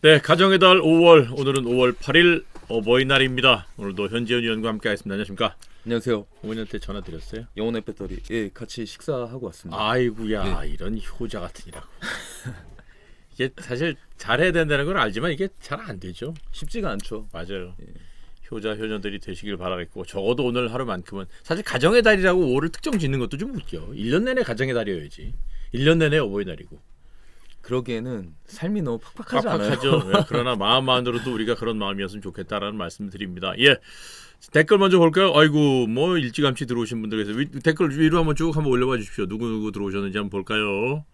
네, 가정의 달 5월, 오늘은 5월 8일 어버이날입니다. 오늘도 현지현 의원과 함께 하겠습니다. 안녕하십니까? 안녕하세요. 어머니한테 전화 드렸어요? 영혼의 배터리. 예, 같이 식사하고 왔습니다. 아이고야, 네. 이런 효자 같으니라고. 이게 사실 잘해야 된다는 걸 알지만 이게 잘 안 되죠. 쉽지가 않죠. 맞아요. 예. 효자 효녀들이 되시길 바라겠고, 적어도 오늘 하루만큼은 사실 가정의 달이라고 5월을 특정 짓는 것도 좀 웃겨. 1년 내내 가정의 달이어야지. 1년 내내 어버이날이고. 그러기에는 삶이 너무 팍팍하지 않아요? 팍팍하죠. 네, 그러나 마음만으로도 우리가 그런 마음이었으면 좋겠다라는 말씀을 드립니다. 예, 댓글 먼저 볼까요? 아이고, 뭐 일찌감치 들어오신 분들께서 댓글 위로 한번 쭉 한번 올려봐 주십시오. 누구 들어오셨는지 한번 볼까요?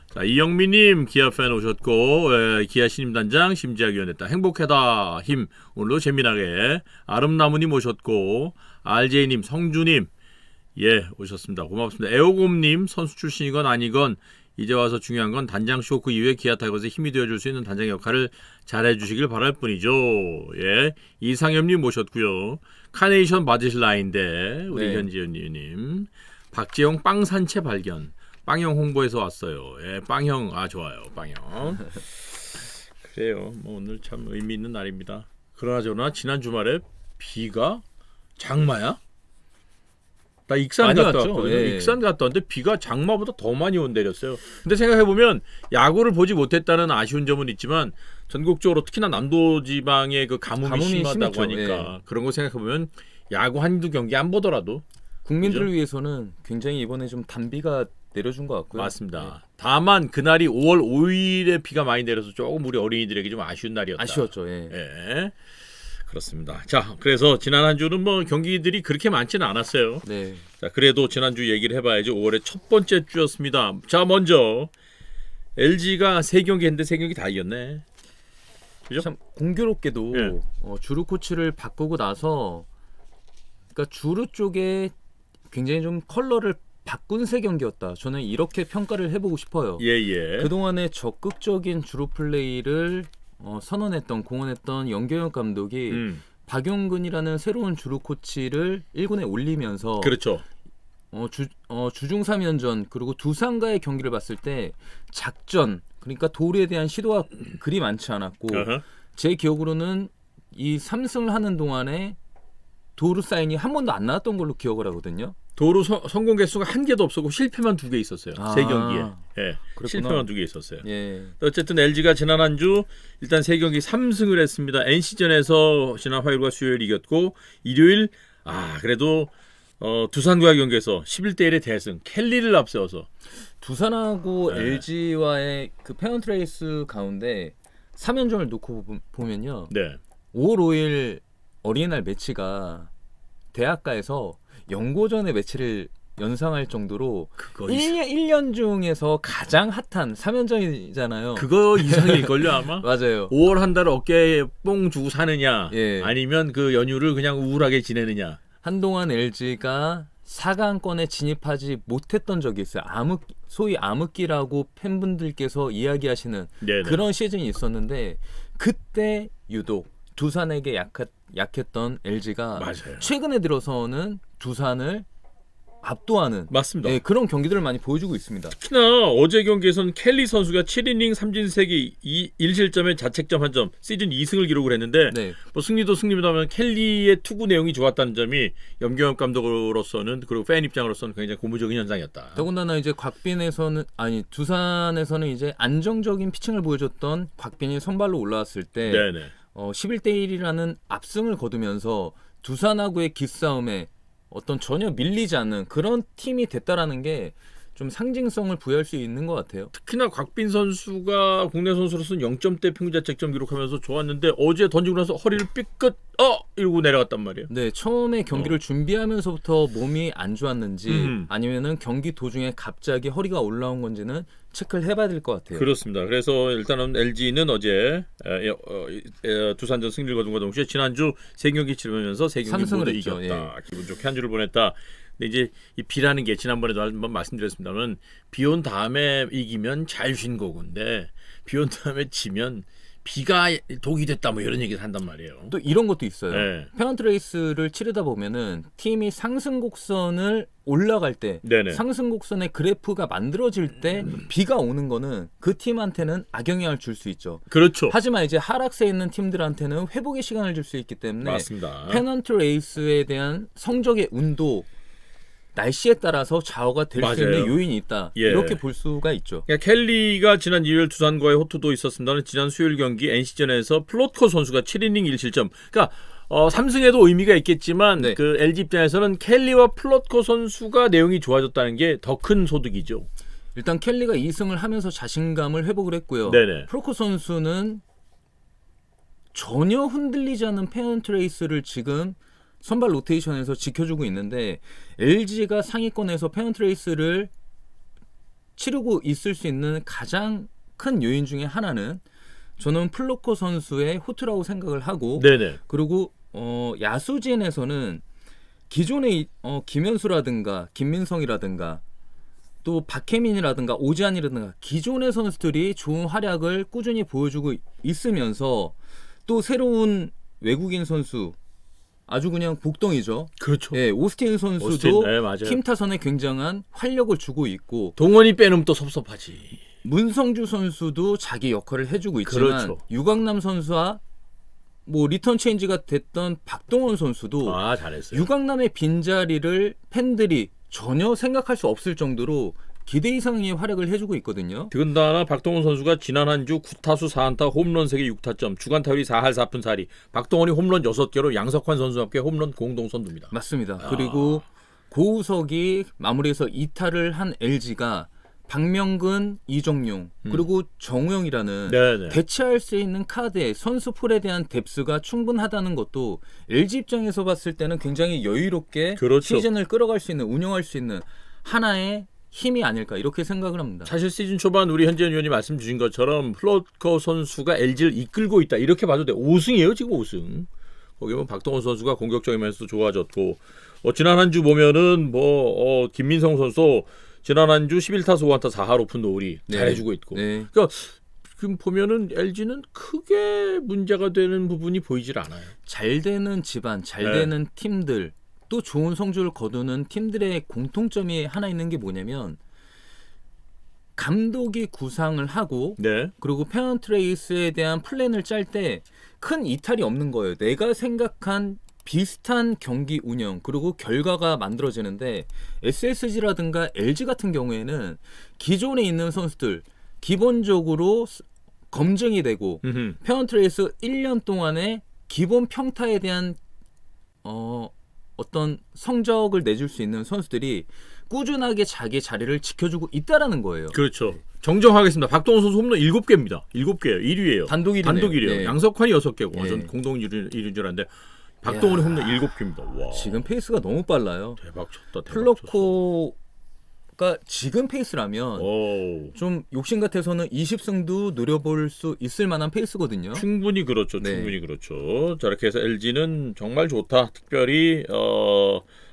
자, 이영미님 기아 팬 오셨고, 기아 신임 단장 심지학 위원했다. 행복하다 힘 오늘도 재미나게. 아름나무님 오셨고, RJ님 성주님 예 오셨습니다. 고맙습니다. 에오곰님 선수 출신이건 아니건 이제 와서 중요한 건 단장 쇼크 이후에 기아 타이거즈에 힘이 되어줄 수 있는 단장 역할을 잘해주시길 바랄 뿐이죠. 예, 이상엽님 모셨고요. 카네이션 받으실 나인데 우리 네. 현지연님, 박지영 빵 산채 발견. 빵형 홍보에서 왔어요. 예, 빵형 좋아요. 빵형. 그래요. 뭐 오늘 참 의미 있는 날입니다. 그러나 지난 주말에 비가 장마야? 나 익산 많이 갔다 왔죠? 왔거든요. 예. 익산 갔다 왔는데 비가 장마보다 더 많이 내렸어요. 근데 생각해보면 야구를 보지 못했다는 아쉬운 점은 있지만 전국적으로 특히나 남도지방의 그 가뭄이 심하다고 심했죠. 하니까 그런 거 생각해보면 야구 한두 경기 안 보더라도 국민들을 그죠? 위해서는 굉장히 이번에 좀 단비가 내려준 것 같고요. 맞습니다. 다만 그날이 5월 5일에 비가 많이 내려서 조금 우리 어린이들에게 좀 아쉬운 날이었다. 아쉬웠죠. 예. 예. 그렇습니다. 자, 그래서 지난 한 주는 뭐 경기들이 그렇게 많지는 않았어요. 네. 자, 그래도 지난주 얘기를 해봐야죠. 5월의 첫 번째 주였습니다. 자, 먼저 LG가 3경기 했는데 3경기 다 이겼네. 그죠? 참 공교롭게도 예. 주루 코치를 바꾸고 나서 그러니까 주루 쪽에 굉장히 좀 컬러를 바꾼 세 경기였다. 저는 이렇게 평가를 해보고 싶어요. 예. 그동안의 적극적인 주루 플레이를 선언했던 공언했던 연경혁 감독이 박용근이라는 새로운 주루 코치를 1군에 올리면서 그렇죠. 주중 3연전 그리고 두산과의 경기를 봤을 때 작전 그러니까 도루에 대한 시도가 그리 많지 않았고 어허. 제 기억으로는 이 3승을 하는 동안에 도루 사인이 한 번도 안 나왔던 걸로 기억을 하거든요. 도루 성공 개수가 한 개도 없었고 실패만 2개 있었어요. 아. 3경기에. 예. 그랬구나. 실패만 2개 있었어요. 예. 어쨌든 LG가 지난 한 주 일단 3경기 3승을 했습니다. NC전에서 지난 화요일과 수요일 이겼고 일요일 그래도 두산과의 경기에서 11대1의 대승 켈리를 앞세워서 두산하고 네. LG와의 그 페넌트레이스 가운데 3연전을 놓고 보면요. 네. 5월 5일 어린이날 매치가 대학가에서 연고전의 매치를 연상할 정도로 그거 1년 중에서 가장 핫한 3연전이잖아요. 그거 이상일걸요 아마. 맞아요. 5월 한 달 어깨에 뽕 주고 사느냐, 예. 아니면 그 연휴를 그냥 우울하게 지내느냐. 한동안 LG가 4강권에 진입하지 못했던 적이 있어요. 소위 암흑기라고 팬분들께서 이야기하시는 네네. 그런 시즌이 있었는데 그때 유독 두산에게 약했던 LG가 맞아요. 최근에 들어서는 두산을 압도하는 맞습니다. 네, 그런 경기들을 많이 보여주고 있습니다. 특히나 어제 경기에서는 켈리 선수가 7이닝 3진세기 1실점에 자책점 1점 시즌 2승을 기록을 했는데 네. 뭐 승리도 승리입니다만 켈리의 투구 내용이 좋았다는 점이 염경엽 감독으로서는 그리고 팬 입장으로서는 굉장히 고무적인 현상이었다. 더군다나 이제 두산에서는 이제 안정적인 피칭을 보여줬던 곽빈이 선발로 올라왔을 때 네네. 11대 1이라는 압승을 거두면서 두산하고의 기싸움에 어떤 전혀 밀리지 않는 그런 팀이 됐다라는 게 좀 상징성을 부여할 수 있는 것 같아요. 특히나 곽빈 선수가 국내 선수로서는 0점대 평균 자책점 기록하면서 좋았는데 어제 던지고 나서 허리를 삐끗 이러고 내려갔단 말이에요. 네, 처음에 경기를 준비하면서부터 몸이 안 좋았는지 아니면은 경기 도중에 갑자기 허리가 올라온 건지는 체크를 해봐야 될 것 같아요. 그렇습니다. 그래서 일단은 LG는 어제 두산전 승리를 거둔 것 동시에 지난주 3경기 치르면서 3경기 모두 했죠. 이겼다. 기분 좋게 한 주를 보냈다. 근데 이제 이 비라는 게 지난번에도 한번 말씀드렸습니다만 비 온 다음에 이기면 잘 쉰 거군데 비 온 다음에 지면 비가 독이 됐다 뭐 이런 얘기를 한단 말이에요. 또 이런 것도 있어요. 네. 페넌트 레이스를 치르다 보면은 팀이 상승 곡선을 올라갈 때 네네. 상승 곡선의 그래프가 만들어질 때 비가 오는 거는 그 팀한테는 악영향을 줄 수 있죠. 그렇죠. 하지만 이제 하락세에 있는 팀들한테는 회복의 시간을 줄 수 있기 때문에 맞습니다. 페넌트 레이스에 대한 성적의 운도 날씨에 따라서 좌우가 될 수 맞아요. 있는 요인이 있다. 예. 이렇게 볼 수가 있죠. 그러니까 켈리가 지난 일요일 두산과의 호투도 있었습니다만 지난 수요일 경기 NC전에서 플로트코 선수가 7이닝 1실점. 그러니까 3승에도 의미가 있겠지만 네. 그 LG 입장에서는 켈리와 플로트코 선수가 내용이 좋아졌다는 게 더 큰 소득이죠. 일단 켈리가 2승을 하면서 자신감을 회복을 했고요. 네네. 프로코 선수는 전혀 흔들리지 않는 페넌트 레이스를 지금 선발 로테이션에서 지켜주고 있는데 LG가 상위권에서 페넌트 레이스를 치르고 있을 수 있는 가장 큰 요인 중에 하나는 저는 플로코 선수의 호투라고 생각을 하고 네네. 그리고 야수진에서는 기존의 김현수라든가 김민성이라든가 또 박혜민이라든가 오지환이라든가 기존의 선수들이 좋은 활약을 꾸준히 보여주고 있으면서 또 새로운 외국인 선수 아주 그냥 복덩이죠. 그렇죠. 예, 오스틴 선수도 오스틴, 네, 맞아요. 팀 타선에 굉장한 활력을 주고 있고 동원이 빼놓으면 또 섭섭하지. 문성주 선수도 자기 역할을 해주고 있지만 그렇죠. 유광남 선수와 뭐 리턴 체인지가 됐던 박동원 선수도 아 잘했어요. 유광남의 빈자리를 팬들이 전혀 생각할 수 없을 정도로 기대 이상의 활약을 해주고 있거든요. 더군다나 박동원 선수가 지난 한 주 9타수 4안타 홈런 3개 6타점 주간 타율이 4할 4푼 4리 박동원이 홈런 6개로 양석환 선수와 함께 홈런 공동 선두입니다. 맞습니다. 그리고 고우석이 마무리해서 2타를 한 LG가 박명근, 이정용 그리고 정우영이라는 네네. 대체할 수 있는 카드의 선수풀에 대한 뎁스가 충분하다는 것도 LG 입장에서 봤을 때는 굉장히 여유롭게 그렇죠. 시즌을 끌어갈 수 있는 운영할 수 있는 하나의 힘이 아닐까 이렇게 생각을 합니다. 사실 시즌 초반 우리 현재현 의원이 말씀 주신 것처럼 플로트코 선수가 LG를 이끌고 있다 이렇게 봐도 돼. 5승이에요 지금 5승. 거기 보면 박동원 선수가 공격적인 면에서도 좋아졌고 지난 한 주 보면은 김민성 선수 지난 한 주 11타수 5안타 4할 오픈 노을이 네. 잘해주고 있고. 네. 그러니까 지금 보면은 LG는 크게 문제가 되는 부분이 보이질 않아요. 잘 되는 집안, 잘 네. 되는 팀들 또 좋은 성적을 거두는 팀들의 공통점이 하나 있는 게 뭐냐면 감독이 구상을 하고 네. 그리고 페넌트 레이스에 대한 플랜을 짤 때 큰 이탈이 없는 거예요. 내가 생각한 비슷한 경기 운영 그리고 결과가 만들어지는데 SSG라든가 LG 같은 경우에는 기존에 있는 선수들 기본적으로 검증이 되고 음흠. 페넌트 레이스 1년 동안의 기본 평타에 대한 어떤 성적을 내줄 수 있는 선수들이 꾸준하게 자기 자리를 지켜주고 있다라는 거예요. 그렇죠. 정정하겠습니다. 박동원 선수 홈런 7개입니다. 7개예요. 1위예요. 단독 1위네요. 단독 1위예요. 네. 양석환이 6개고 네. 전 공동 1위인 줄 알았는데 박동원이 홈런 7개입니다. 와. 지금 페이스가 너무 빨라요. 대박 쳤다. 대박 플로코가 지금 페이스라면 오. 좀 욕심 같아서는 20승도 노려볼 수 있을 만한 페이스거든요. 충분히 그렇죠. 네. 충분히 그렇죠. 자, 이렇게 해서 LG는 정말 좋다. 특별히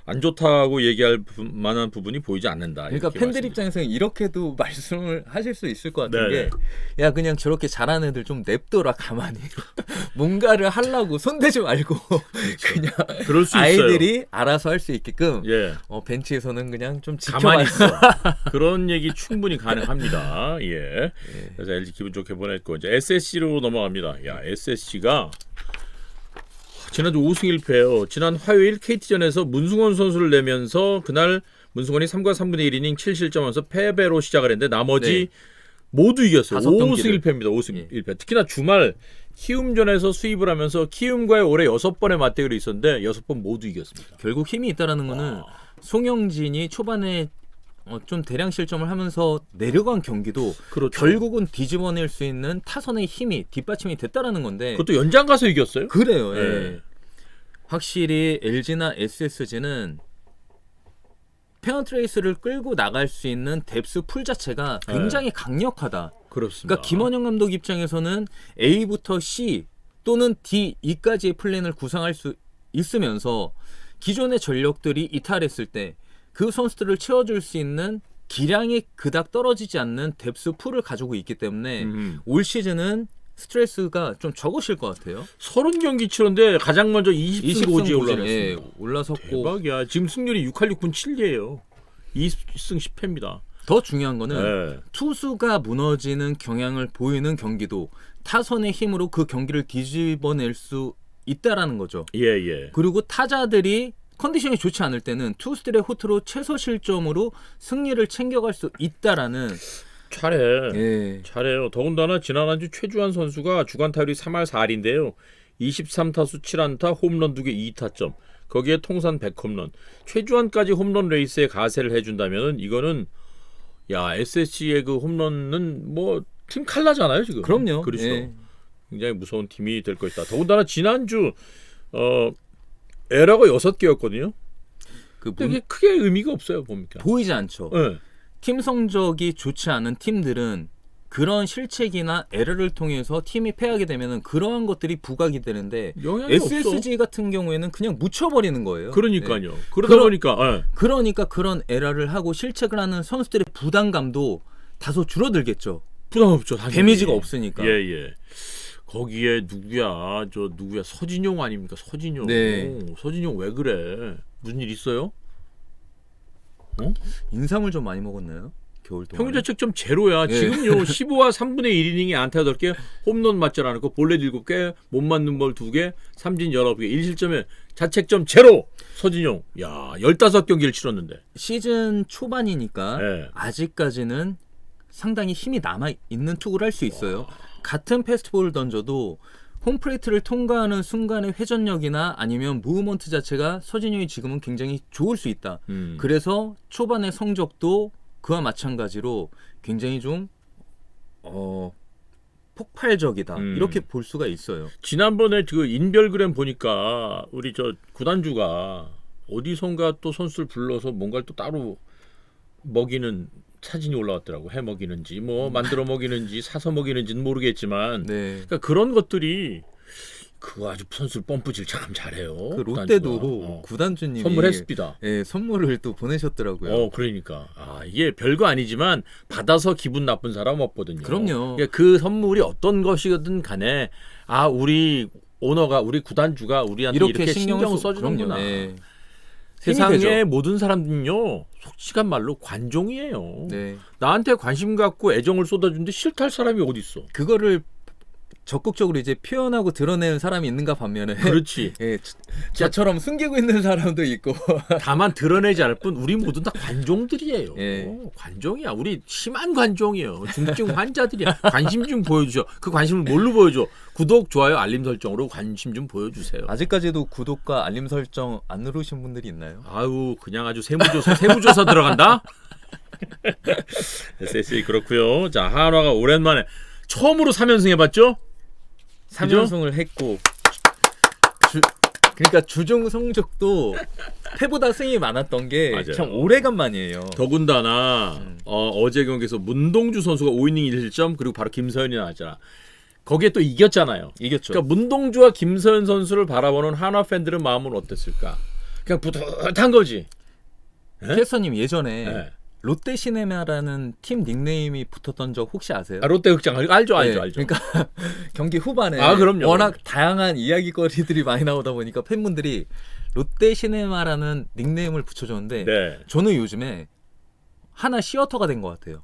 안 좋다고 얘기할 만한 부분이 보이지 않는다. 그러니까 이렇게 팬들 말씀드립니다. 입장에서는 이렇게도 말씀을 하실 수 있을 것 같은 네네. 게 야 그냥 저렇게 잘하는 애들 좀 냅둬라 가만히 뭔가를 하려고 손대지 말고 그냥 그럴 수 있어요. 아이들이 알아서 할 수 있게끔 예. 벤치에서는 그냥 좀 가만히 지켜봐. 있어. 그런 얘기 충분히 가능합니다. 예. 그래서 LG 기분 좋게 보냈고 이제 SSC로 넘어갑니다. 야, SSC가 지난주 5승 1패예요. 지난 화요일 KT전에서 문승원 선수를 내면서 그날 문승원이 3과 3분의 1이닝 7실점하면서 패배로 시작을 했는데 나머지 모두 이겼어요. 5승 1패입니다. 5승 1패. 특히나 주말 키움전에서 수입을 하면서 키움과의 올해 6번의 맞대결이 있었는데 6번 모두 이겼습니다. 결국 힘이 있다라는 거는 송영진이 초반에 좀 대량 실점을 하면서 내려간 경기도 그렇죠. 결국은 뒤집어낼 수 있는 타선의 힘이 뒷받침이 됐다라는 건데 그것도 연장 가서 이겼어요. 그래요. 네. 예. 확실히 LG나 SSG는 페넌트 레이스를 끌고 나갈 수 있는 뎁스 풀 자체가 굉장히 강력하다. 그렇습니다. 그러니까 김원영 감독 입장에서는 A부터 C 또는 D, E까지의 플랜을 구상할 수 있으면서 기존의 전력들이 이탈했을 때 그 선수들을 채워줄 수 있는 기량이 그닥 떨어지지 않는 뎁스 풀을 가지고 있기 때문에 올 시즌은 스트레스가 좀 적으실 것 같아요. 30경기 치렀는데 가장 먼저 20승 고지에 올라갔습니다. 예, 올라섰고 대박이야. 지금 승률이 6할육분7리예요 20승 10패입니다. 더 중요한 거는 네. 투수가 무너지는 경향을 보이는 경기도 타선의 힘으로 그 경기를 뒤집어낼 수 있다라는 거죠. 예. 그리고 타자들이 컨디션이 좋지 않을 때는 투수들의 호투로 최소 실점으로 승리를 챙겨갈 수 있다라는 잘해. 예. 잘해요. 더군다나 지난 한 주 최주환 선수가 주간 타율이 3할 4할인데요. 23타수 7안타, 홈런 2개 2타점. 거기에 통산 100홈런. 최주환까지 홈런 레이스에 가세를 해준다면은 이거는 야 SSG의 그 홈런은 뭐 팀 칼라잖아요 지금. 그럼요. 그렇죠. 예. 굉장히 무서운 팀이 될 것이다. 더군다나 지난주 에러가 6개였거든요. 근데 그게 크게 의미가 없어요 보니까. 보이지 않죠. 네. 팀 성적이 좋지 않은 팀들은 그런 실책이나 에러를 통해서 팀이 패하게 되면은 그러한 것들이 부각이 되는데 영향이 SSG 없어. 같은 경우에는 그냥 묻혀버리는 거예요. 그러니까요. 네. 그러다 보니까 그러니까 그런 에러를 하고 실책을 하는 선수들의 부담감도 다소 줄어들겠죠. 부담 없죠. 당연히. 데미지가 없으니까. 예. 거기에 누구야? 서진용 아닙니까? 서진용. 네. 서진용 왜 그래? 무슨 일 있어요? 인삼을 좀 많이 먹었나요? 겨울 동안. 평균 자책점 제로야. 네. 지금요 15와 3분의 1이닝에 안타 8개, 홈런 맞지 않고 볼넷 7개, 못 맞는 볼 2개, 삼진 19개, 1실점에 자책점 제로. 서진용. 야, 15경기를 치렀는데. 시즌 초반이니까 네. 아직까지는 상당히 힘이 남아 있는 투구를 할 수 있어요. 같은 패스트볼을 던져도 홈플레이트를 통과하는 순간의 회전력이나 아니면 무브먼트 자체가 서진용이 지금은 굉장히 좋을 수 있다. 그래서 초반의 성적도 그와 마찬가지로 굉장히 좀 폭발적이다. 이렇게 볼 수가 있어요. 지난번에 그 인별그램 보니까 우리 구단주가 어디선가 또 선수를 불러서 뭔가를 또 따로 먹이는 사진이 올라왔더라고. 해 먹이는지 뭐 만들어 먹이는지 사서 먹이는지는 모르겠지만 네. 그러니까 그런 것들이 그거 아주 선수를 펌프질 참 잘해요. 그 롯데도 구단주가. 구단주님이 선물했습니다. 예, 선물을 또 보내셨더라고요. 그러니까 이게 별거 아니지만 받아서 기분 나쁜 사람 없거든요. 그럼요. 그러니까 그 선물이 어떤 것이든 간에 우리 오너가 우리 구단주가 우리한테 이렇게 신경을 써주는구나. 네. 세상의 모든 사람들은요 솔직한 말로 관종이에요. 네. 나한테 관심 갖고 애정을 쏟아주는데 싫다 할 사람이 어디 있어? 그거를 적극적으로 이제 표현하고 드러내는 사람이 있는가 반면에 그렇지. 예, 저처럼 숨기고 있는 사람도 있고 다만 드러내지 않을 뿐 우리 모두 다 관종들이에요. 예. 관종이야. 우리 심한 관종이에요. 중증 환자들이야. 관심 좀 보여주죠. 그 관심을 뭘로 보여줘? 구독, 좋아요, 알림 설정으로 관심 좀 보여주세요. 아직까지도 구독과 알림 설정 안 누르신 분들이 있나요? 그냥 아주 세무조사 들어간다? SSA 그렇고요. 자, 한화가 오랜만에 처음으로 3연승 해봤죠? 3연승을 했고 그러니까 주중 성적도 패보다 승이 많았던 게 참 오래간만이에요. 더군다나 어제 경기에서 문동주 선수가 5이닝 1실점 그리고 바로 김서현이 나왔잖아. 거기에 또 이겼잖아요. 이겼죠. 그러니까 문동주와 김서현 선수를 바라보는 한화 팬들의 마음은 어땠을까? 그냥 뿌듯한 거지. 캐서님 예전에 네. 롯데 시네마라는 팀 닉네임이 붙었던 적 혹시 아세요? 롯데 극장 알죠. 네, 그러니까 경기 후반에 그럼요. 워낙 다양한 이야기거리들이 많이 나오다 보니까 팬분들이 롯데 시네마라는 닉네임을 붙여줬는데 네. 저는 요즘에 하나 시어터가 된 것 같아요.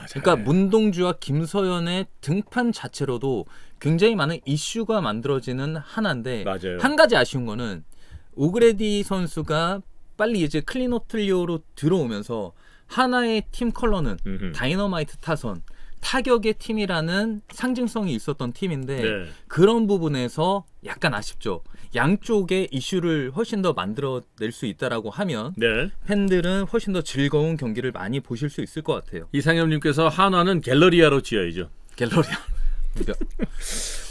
그러니까 문동주와 김서현의 등판 자체로도 굉장히 많은 이슈가 만들어지는 하나인데 맞아요. 한 가지 아쉬운 거는 오그레디 선수가 빨리 이제 클리노틀리오로 들어오면서 하나의 팀 컬러는 다이너마이트 타선 타격의 팀이라는 상징성이 있었던 팀인데 네. 그런 부분에서 약간 아쉽죠. 양쪽의 이슈를 훨씬 더 만들어낼 수 있다라고 하면 네. 팬들은 훨씬 더 즐거운 경기를 많이 보실 수 있을 것 같아요. 이상엽님께서 한화는 갤러리아로 지어야죠. 갤러리아.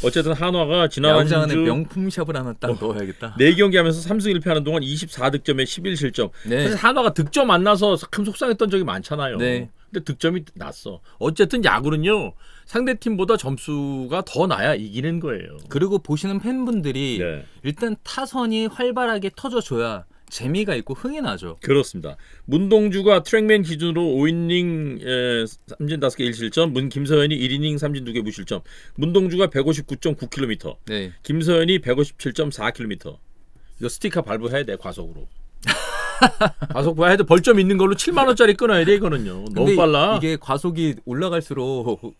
어쨌든 한화가 지난 야구장 안에 주 명품 샵을 하나 딱 넣어야겠다. 4경기 하면서 3승 1패하는 동안 24득점에 11실점. 네. 사실 한화가 득점 안 나서 참 속상했던 적이 많잖아요. 네. 근데 득점이 났어. 어쨌든 야구는요. 상대팀보다 점수가 더 나야 이기는 거예요. 그리고 보시는 팬분들이 네. 일단 타선이 활발하게 터져줘야 재미가 있고 흥이 나죠. 그렇습니다. 문동주가 트랙맨 기준으로 5이닝 삼진 5개 1실점, 김서현이 1이닝 삼진 2개 무실점. 문동주가 159.9km, 네. 김서현이 157.4km. 이거 스티커 발부해야 돼, 과속으로. 과속 해야 돼. 벌점 있는 걸로 7만 원짜리 끊어야 돼, 이거는요. 너무 근데 빨라. 이게 과속이 올라갈수록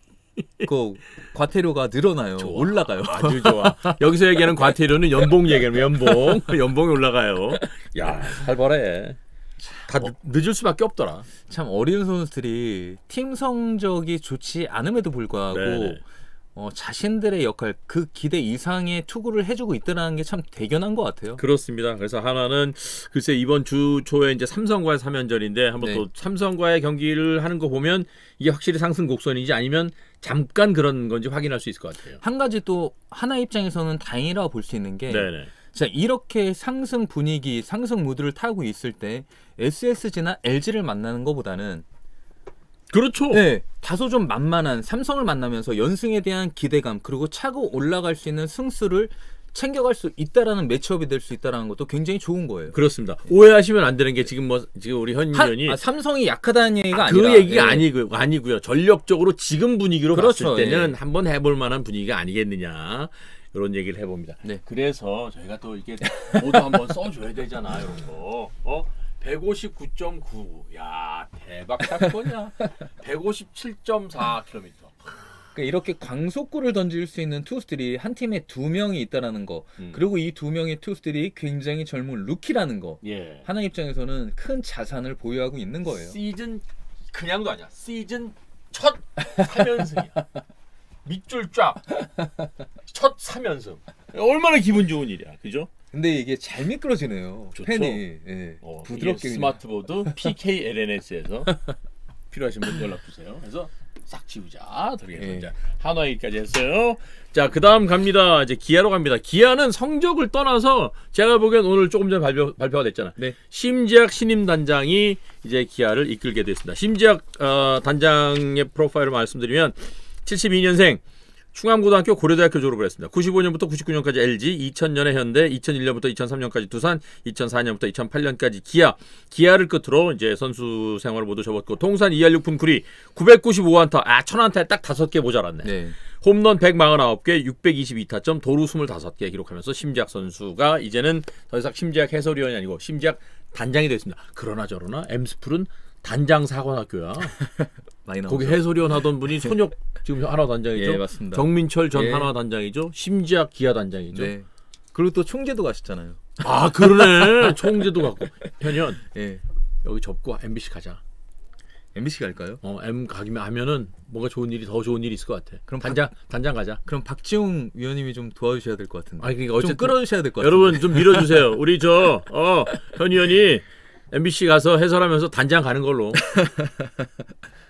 그 과태료가 늘어나요. 좋아. 올라가요. 아주 좋아. 여기서 얘기하는 과태료는 연봉 얘기하는 연봉이 올라가요. 야, 살벌해. 다 늦을 수밖에 없더라. 참 어린 선수들이 팀 성적이 좋지 않음에도 불구하고 네네. 자신들의 역할, 그 기대 이상의 투구를 해주고 있다는 게 참 대견한 것 같아요. 그렇습니다. 그래서 하나는 글쎄 이번 주 초에 이제 삼성과의 3연전인데 한번 네. 또 삼성과의 경기를 하는 거 보면 이게 확실히 상승 곡선인지 아니면 잠깐 그런 건지 확인할 수 있을 것 같아요. 한 가지 또 하나 입장에서는 다행이라고 볼 수 있는 게 네네. 자, 이렇게 상승 분위기, 상승 무드를 타고 있을 때 SSG나 LG를 만나는 것보다는 그렇죠. 네, 다소 좀 만만한 삼성을 만나면서 연승에 대한 기대감 그리고 차고 올라갈 수 있는 승수를 챙겨갈 수 있다라는 매치업이 될 수 있다라는 것도 굉장히 좋은 거예요. 그렇습니다. 오해하시면 안 되는 게 지금 우리 현 의원이 삼성이 약하다는 얘기가 그 아니라 얘기가 예. 아니고요. 전력적으로 지금 분위기로 그렇죠. 봤을 때는 예. 한번 해볼 만한 분위기가 아니겠느냐. 이런 얘기를 해봅니다. 네. 그래서 저희가 또 이게 모두 한번 써줘야 되잖아. 이런 거. 159.9. 야, 대박 사건이야. 157.4km. 그러니까 이렇게 광속구를 던질 수 있는 투수들이 한 팀에 2명이 있다라는 거, 그리고 이 2명의 투수들이 굉장히 젊은 루키라는 거, 예. 하나 입장에서는 큰 자산을 보유하고 있는 거예요. 시즌 그냥도 아니야. 시즌 첫 3연승이야. 밑줄 쫙. 첫 3연승. 얼마나 기분 좋은 일이야. 그죠? 근데 이게 잘 미끄러지네요. 좋죠. 팬이 예, 부드럽게 그냥. 스마트보드 PKLNS에서 필요하신 분 연락 주세요. 그래서 싹 지우자. 예. 자, 한화 얘기까지 했어요. 자, 그다음 갑니다. 이제 기아로 갑니다. 기아는 성적을 떠나서 제가 보기엔 오늘 조금 전에 발표가 됐잖아. 네. 심지학 신임 단장이 이제 기아를 이끌게 됐습니다. 심지학 단장의 프로파일을 말씀드리면 72년생 충암고등학교 고려대학교 졸업을 했습니다. 95년부터 99년까지 LG, 2000년에 현대, 2001년부터 2003년까지 두산, 2004년부터 2008년까지 기아를 끝으로 이제 선수 생활을 모두 접었고 통산 2할 6푼 9리, 995안타, 1000안타에 딱 5개 모자랐네. 네. 홈런 149개, 622타점, 도루 25개 기록하면서 심지학 선수가 이제는 더 이상 심지학 해설위원이 아니고 심지학 단장이 됐습니다. 그러나 저러나 엠스풀은 단장 사관학교야. 많이 나오죠. 거기 해설위원 하던 분이 손혁 지금 한화 단장이죠. 예, 맞습니다. 정민철 전 예. 한화 단장이죠. 심지학 기아 단장이죠. 네. 그리고 또 총재도 가셨잖아요. 아 그러네. 총재도 갖고 현현 예. 여기 접고 MBC 가자. MBC 갈까요? M 가기면 하면은 뭔가 더 좋은 일이 있을 것 같아. 그럼 단장 가자. 그럼 박지웅 위원님이 좀 도와주셔야 될 것 같은데. 아니 그러니까 좀 어쨌든 끌어주셔야 될 것 같은데. 여러분 좀 밀어주세요. 우리 현 의원이 MBC 가서 해설하면서 단장 가는 걸로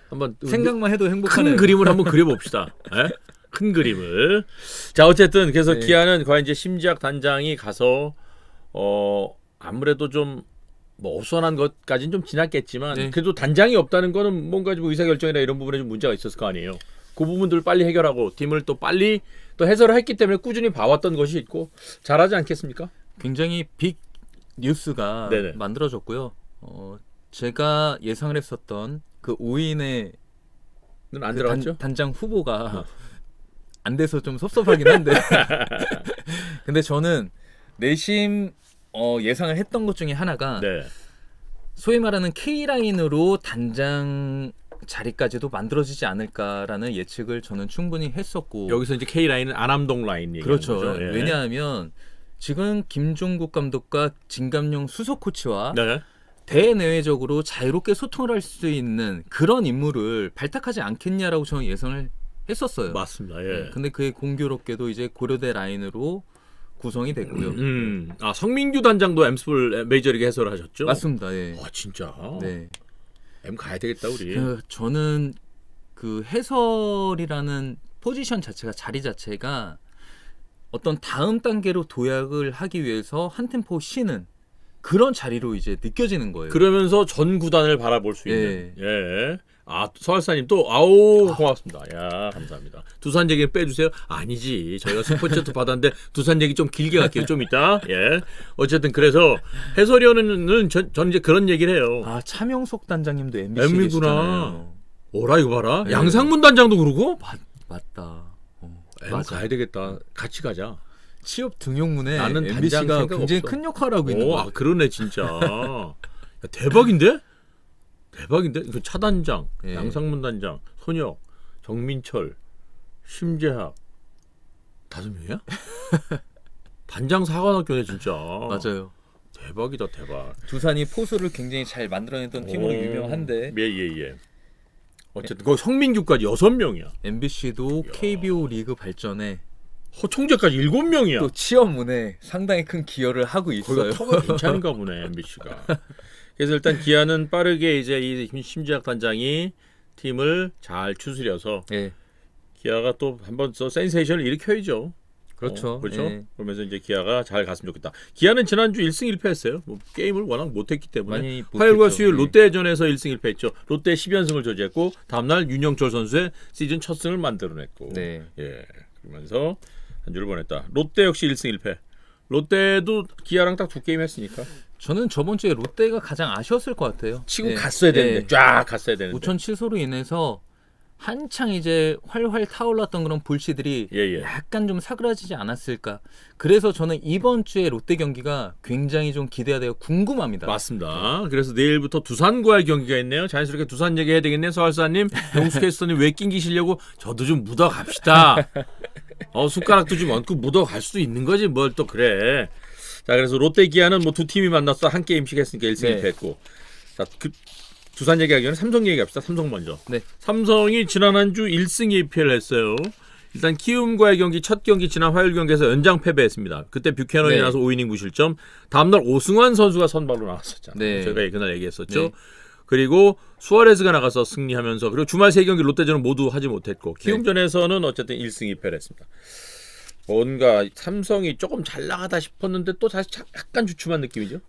한번 생각만 해도 행복하네요. 큰 그림을 한번 그려봅시다. 예? 큰 그림을. 자 어쨌든 그래서 네. 기아는 과연 이제 심지학 단장이 가서 아무래도 좀 뭐 어수선한 것까지는 좀 지났겠지만 네. 그래도 단장이 없다는 거는 뭔가 좀 의사결정이나 이런 부분에 좀 문제가 있었을 거 아니에요. 그 부분들을 빨리 해결하고 팀을 또 빨리 또 해설을 했기 때문에 꾸준히 봐왔던 것이 있고 잘하지 않겠습니까? 굉장히 빅 뉴스가 네네. 만들어졌고요. 제가 예상을 했었던 그 5인의 안 들어갔죠? 단장 후보가 안 돼서 좀 섭섭하긴 한데 근데 저는 내심 예상을 했던 것 중에 하나가 네. 소위 말하는 K라인으로 단장 자리까지도 만들어지지 않을까라는 예측을 저는 충분히 했었고 여기서 이제 K 라인은 안암동 라인 얘기하는 그렇죠. 거죠. 예. 왜냐하면 지금 김종국 감독과 진감용 수석 코치와 네. 대내외적으로 자유롭게 소통을 할 수 있는 그런 인물을 발탁하지 않겠냐라고 저는 예상을 했었어요. 맞습니다. 예. 근데 그게 공교롭게도 이제 고려대 라인으로 구성이 됐고요. 성민규 단장도 엠스풀 메이저리그 해설을 하셨죠? 맞습니다. 예. 와 진짜. 네. M 가야 되겠다 우리. 저는 그 해설이라는 포지션 자체가 자리 자체가 어떤 다음 단계로 도약을 하기 위해서 한 템포 쉬는 그런 자리로 이제 느껴지는 거예요. 그러면서 전 구단을 바라볼 수 있는. 예. 예. 서울사님 또 아우 고맙습니다. 야 감사합니다. 두산 얘기 빼주세요. 아니지 저희가 슈퍼챗도 받았는데 두산 얘기 좀 길게 갈게요. 좀 이따. 예. 어쨌든 그래서 해설위원은 저는 이제 그런 얘기를 해요. 아 차명석 단장님도 MBC M이구나. 계시잖아요. 오라 이거 봐라. 네. 양상문 단장도 그러고. 맞다. M 맞아. 가야 되겠다. 같이 가자. 취업 등용문에 나는 단장 MBC가 생각 굉장히 없어. 큰 역할을 하고 있는 거야. 그러네 진짜. 야, 대박인데? 대박인데? 그 차단장, 예. 양상문 단장, 손혁, 정민철, 심재학 5명이야? 단장 사관학교네 진짜. 맞아요. 대박이다 대박. 두산이 포수를 굉장히 잘 만들어냈던 팀으로 유명한데 예예예. 어쨌든 거기 성민규까지 6명이야. MBC도 KBO 리그 발전에 허총재까지 7명이야. 또 취업문에 상당히 큰 기여를 하고 있어요. 거기가 터가 괜찮은가 보네 MBC가. 그래서 일단 기아는 빠르게 이제 이 심지학 단장이 팀을 잘 추스려서 예. 기아가 또 한번 더 센세이션을 일으켜야죠. 그렇죠. 그렇죠. 예. 그러면서 이제 기아가 잘 갔으면 좋겠다. 기아는 지난주 1승 1패했어요. 뭐 게임을 워낙 못했기 때문에 많이 화요일과 못했죠. 수요일 예. 롯데전에서 1승 1패했죠. 롯데 10연승을 저지했고 다음날 윤영철 선수의 시즌 첫 승을 만들어냈고 네. 예 그러면서 한 주를 보냈다. 롯데 역시 1승 1패. 롯데도 기아랑 딱 2게임 했으니까 저는 저번 주에 롯데가 가장 아쉬웠을 것 같아요. 치고 예. 갔어야 되는데 예. 쫙 갔어야 되는데. 우천 취소로 인해서 한창 이제 활활 타올랐던 그런 불씨들이 예. 약간 좀 사그라지지 않았을까. 그래서 저는 이번 주에 롯데 경기가 굉장히 좀 기대가 돼요. 궁금합니다. 맞습니다. 그래서 내일부터 두산과의 경기가 있네요. 자연스럽게 두산 얘기해야 되겠네요. 서할사님, 용수 캐스터님 왜 낑기시려고 저도 좀 묻어갑시다. 숟가락도 좀 얹고 묻어갈 수도 있는 거지 뭘 또 그래. 자 그래서 롯데 기아는 뭐 두 팀이 만났어 한 게임씩 했으니까 1승 네. 1패 했고 자 두산 얘기하기 전에 삼성 얘기합시다. 삼성 먼저. 네. 삼성이 지난 한 주 1승 2패를 했어요. 일단 키움과의 경기 첫 경기 지난 화요일 경기에서 연장 패배했습니다. 그때 뷰캐넌이 네. 나서 5이닝 무실점. 다음날 오승환 선수가 선발로 나왔었잖아요. 네. 저희가 그날 얘기했었죠. 네. 그리고 수아레스가 나가서 승리하면서 그리고 주말 3경기 롯데전은 모두 하지 못했고 키움전에서는 어쨌든 1승 2패를 했습니다. 뭔가 삼성이 조금 잘 나가다 싶었는데 또 다시 약간 주춤한 느낌이죠.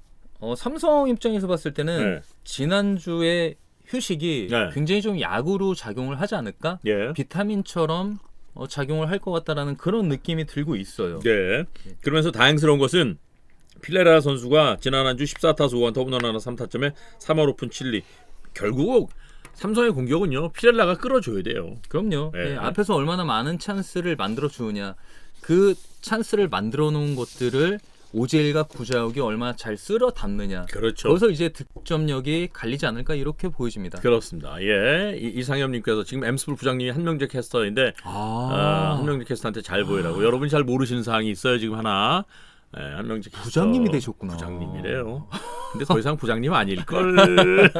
삼성 입장에서 봤을 때는 네. 지난주에 휴식이 네. 굉장히 좀 약으로 작용을 하지 않을까? 예. 비타민처럼 작용을 할 것 같다라는 그런 느낌이 들고 있어요. 네. 그러면서 다행스러운 것은 필레라 선수가 지난 한 주 14타수 5안타 홈런 하나 3타점에 3할 오픈 7리. 결국 삼성의 공격은요. 필레라가 끌어줘야 돼요. 그럼요. 네. 예, 앞에서 얼마나 많은 찬스를 만들어 주느냐. 그 찬스를 만들어 놓은 것들을 오재일과 구자욱이 얼마나 잘 쓸어 담느냐. 그렇죠. 거기서 이제 득점력이 갈리지 않을까 이렇게 보여집니다. 그렇습니다. 예. 이상엽님께서 지금 엠스풀 부장님이 한명재 캐스터인데 한명재 캐스터한테 잘 보이라고. 여러분이 잘 모르시는 사항이 있어요. 지금 하나. 예, 한명재 캐스터. 부장님이 되셨구나. 부장님이래요. 근데 더 이상 부장님 아닐걸.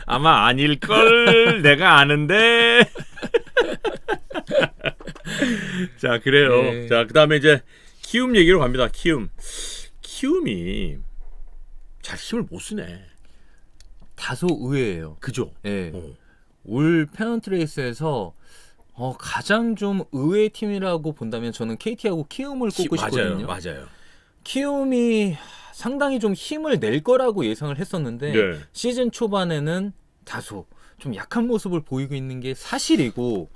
아마 아닐걸. 내가 아는데. 자 그래요. 네. 자 그다음에 이제 키움 얘기로 갑니다. 키움이 잘 힘을 못 쓰네. 다소 의외예요. 그죠? 예. 어. 올 페넌트레이스에서 가장 좀 의외의 팀이라고 본다면 저는 KT하고 키움을 꼽고 싶거든요. 맞아요. 키움이 상당히 좀 힘을 낼 거라고 예상을 했었는데 네. 시즌 초반에는 다소 좀 약한 모습을 보이고 있는 게 사실이고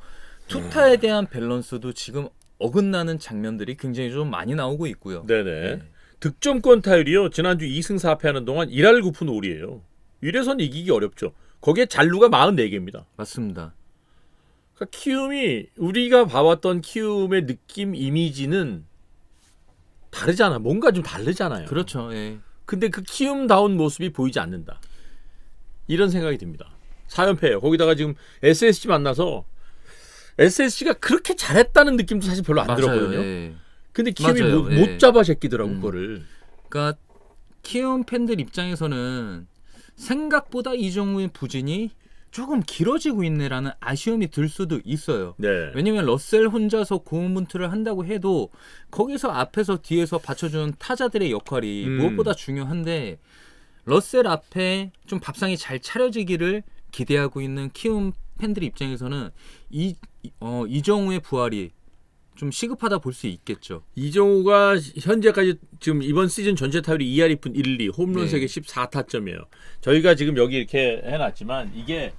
투타에 대한 밸런스도 지금 어긋나는 장면들이 굉장히 좀 많이 나오고 있고요. 네네. 네. 득점권 타율이요. 지난주 2승 4패하는 동안 1할 9푼 5리예요. 이래선 이기기 어렵죠. 거기에 잔루가 44개입니다. 맞습니다. 그러니까 키움이 우리가 봐왔던 키움의 느낌 이미지는 다르잖아. 뭔가 좀 다르잖아요. 그렇죠. 예. 근데 그 키움다운 모습이 보이지 않는다. 이런 생각이 듭니다. 4연패예요. 거기다가 지금 SSG 만나서 SSG가 그렇게 잘했다는 느낌도 사실 별로 안 맞아요. 들었거든요. 예. 근데 키움이 맞아요. 못 잡아 제끼더라고 그거를. 그러니까 키움 팬들 입장에서는 생각보다 이정우의 부진이 조금 길어지고 있네라는 아쉬움이 들 수도 있어요. 네. 왜냐면 러셀 혼자서 고무분투를 한다고 해도 거기서 앞에서 뒤에서 받쳐주는 타자들의 역할이 무엇보다 중요한데 러셀 앞에 좀 밥상이 잘 차려지기를 기대하고 있는 키움 팬들 입장에서는 이정우의 부활이 좀 시급하다 볼 수 있겠죠. 이정우가 현재까지 지금 이번 시즌 전체 타율이 2할 2푼 1리, 홈런 네. 3개 14타점이에요. 저희가 지금 여기 이렇게 해놨지만 이게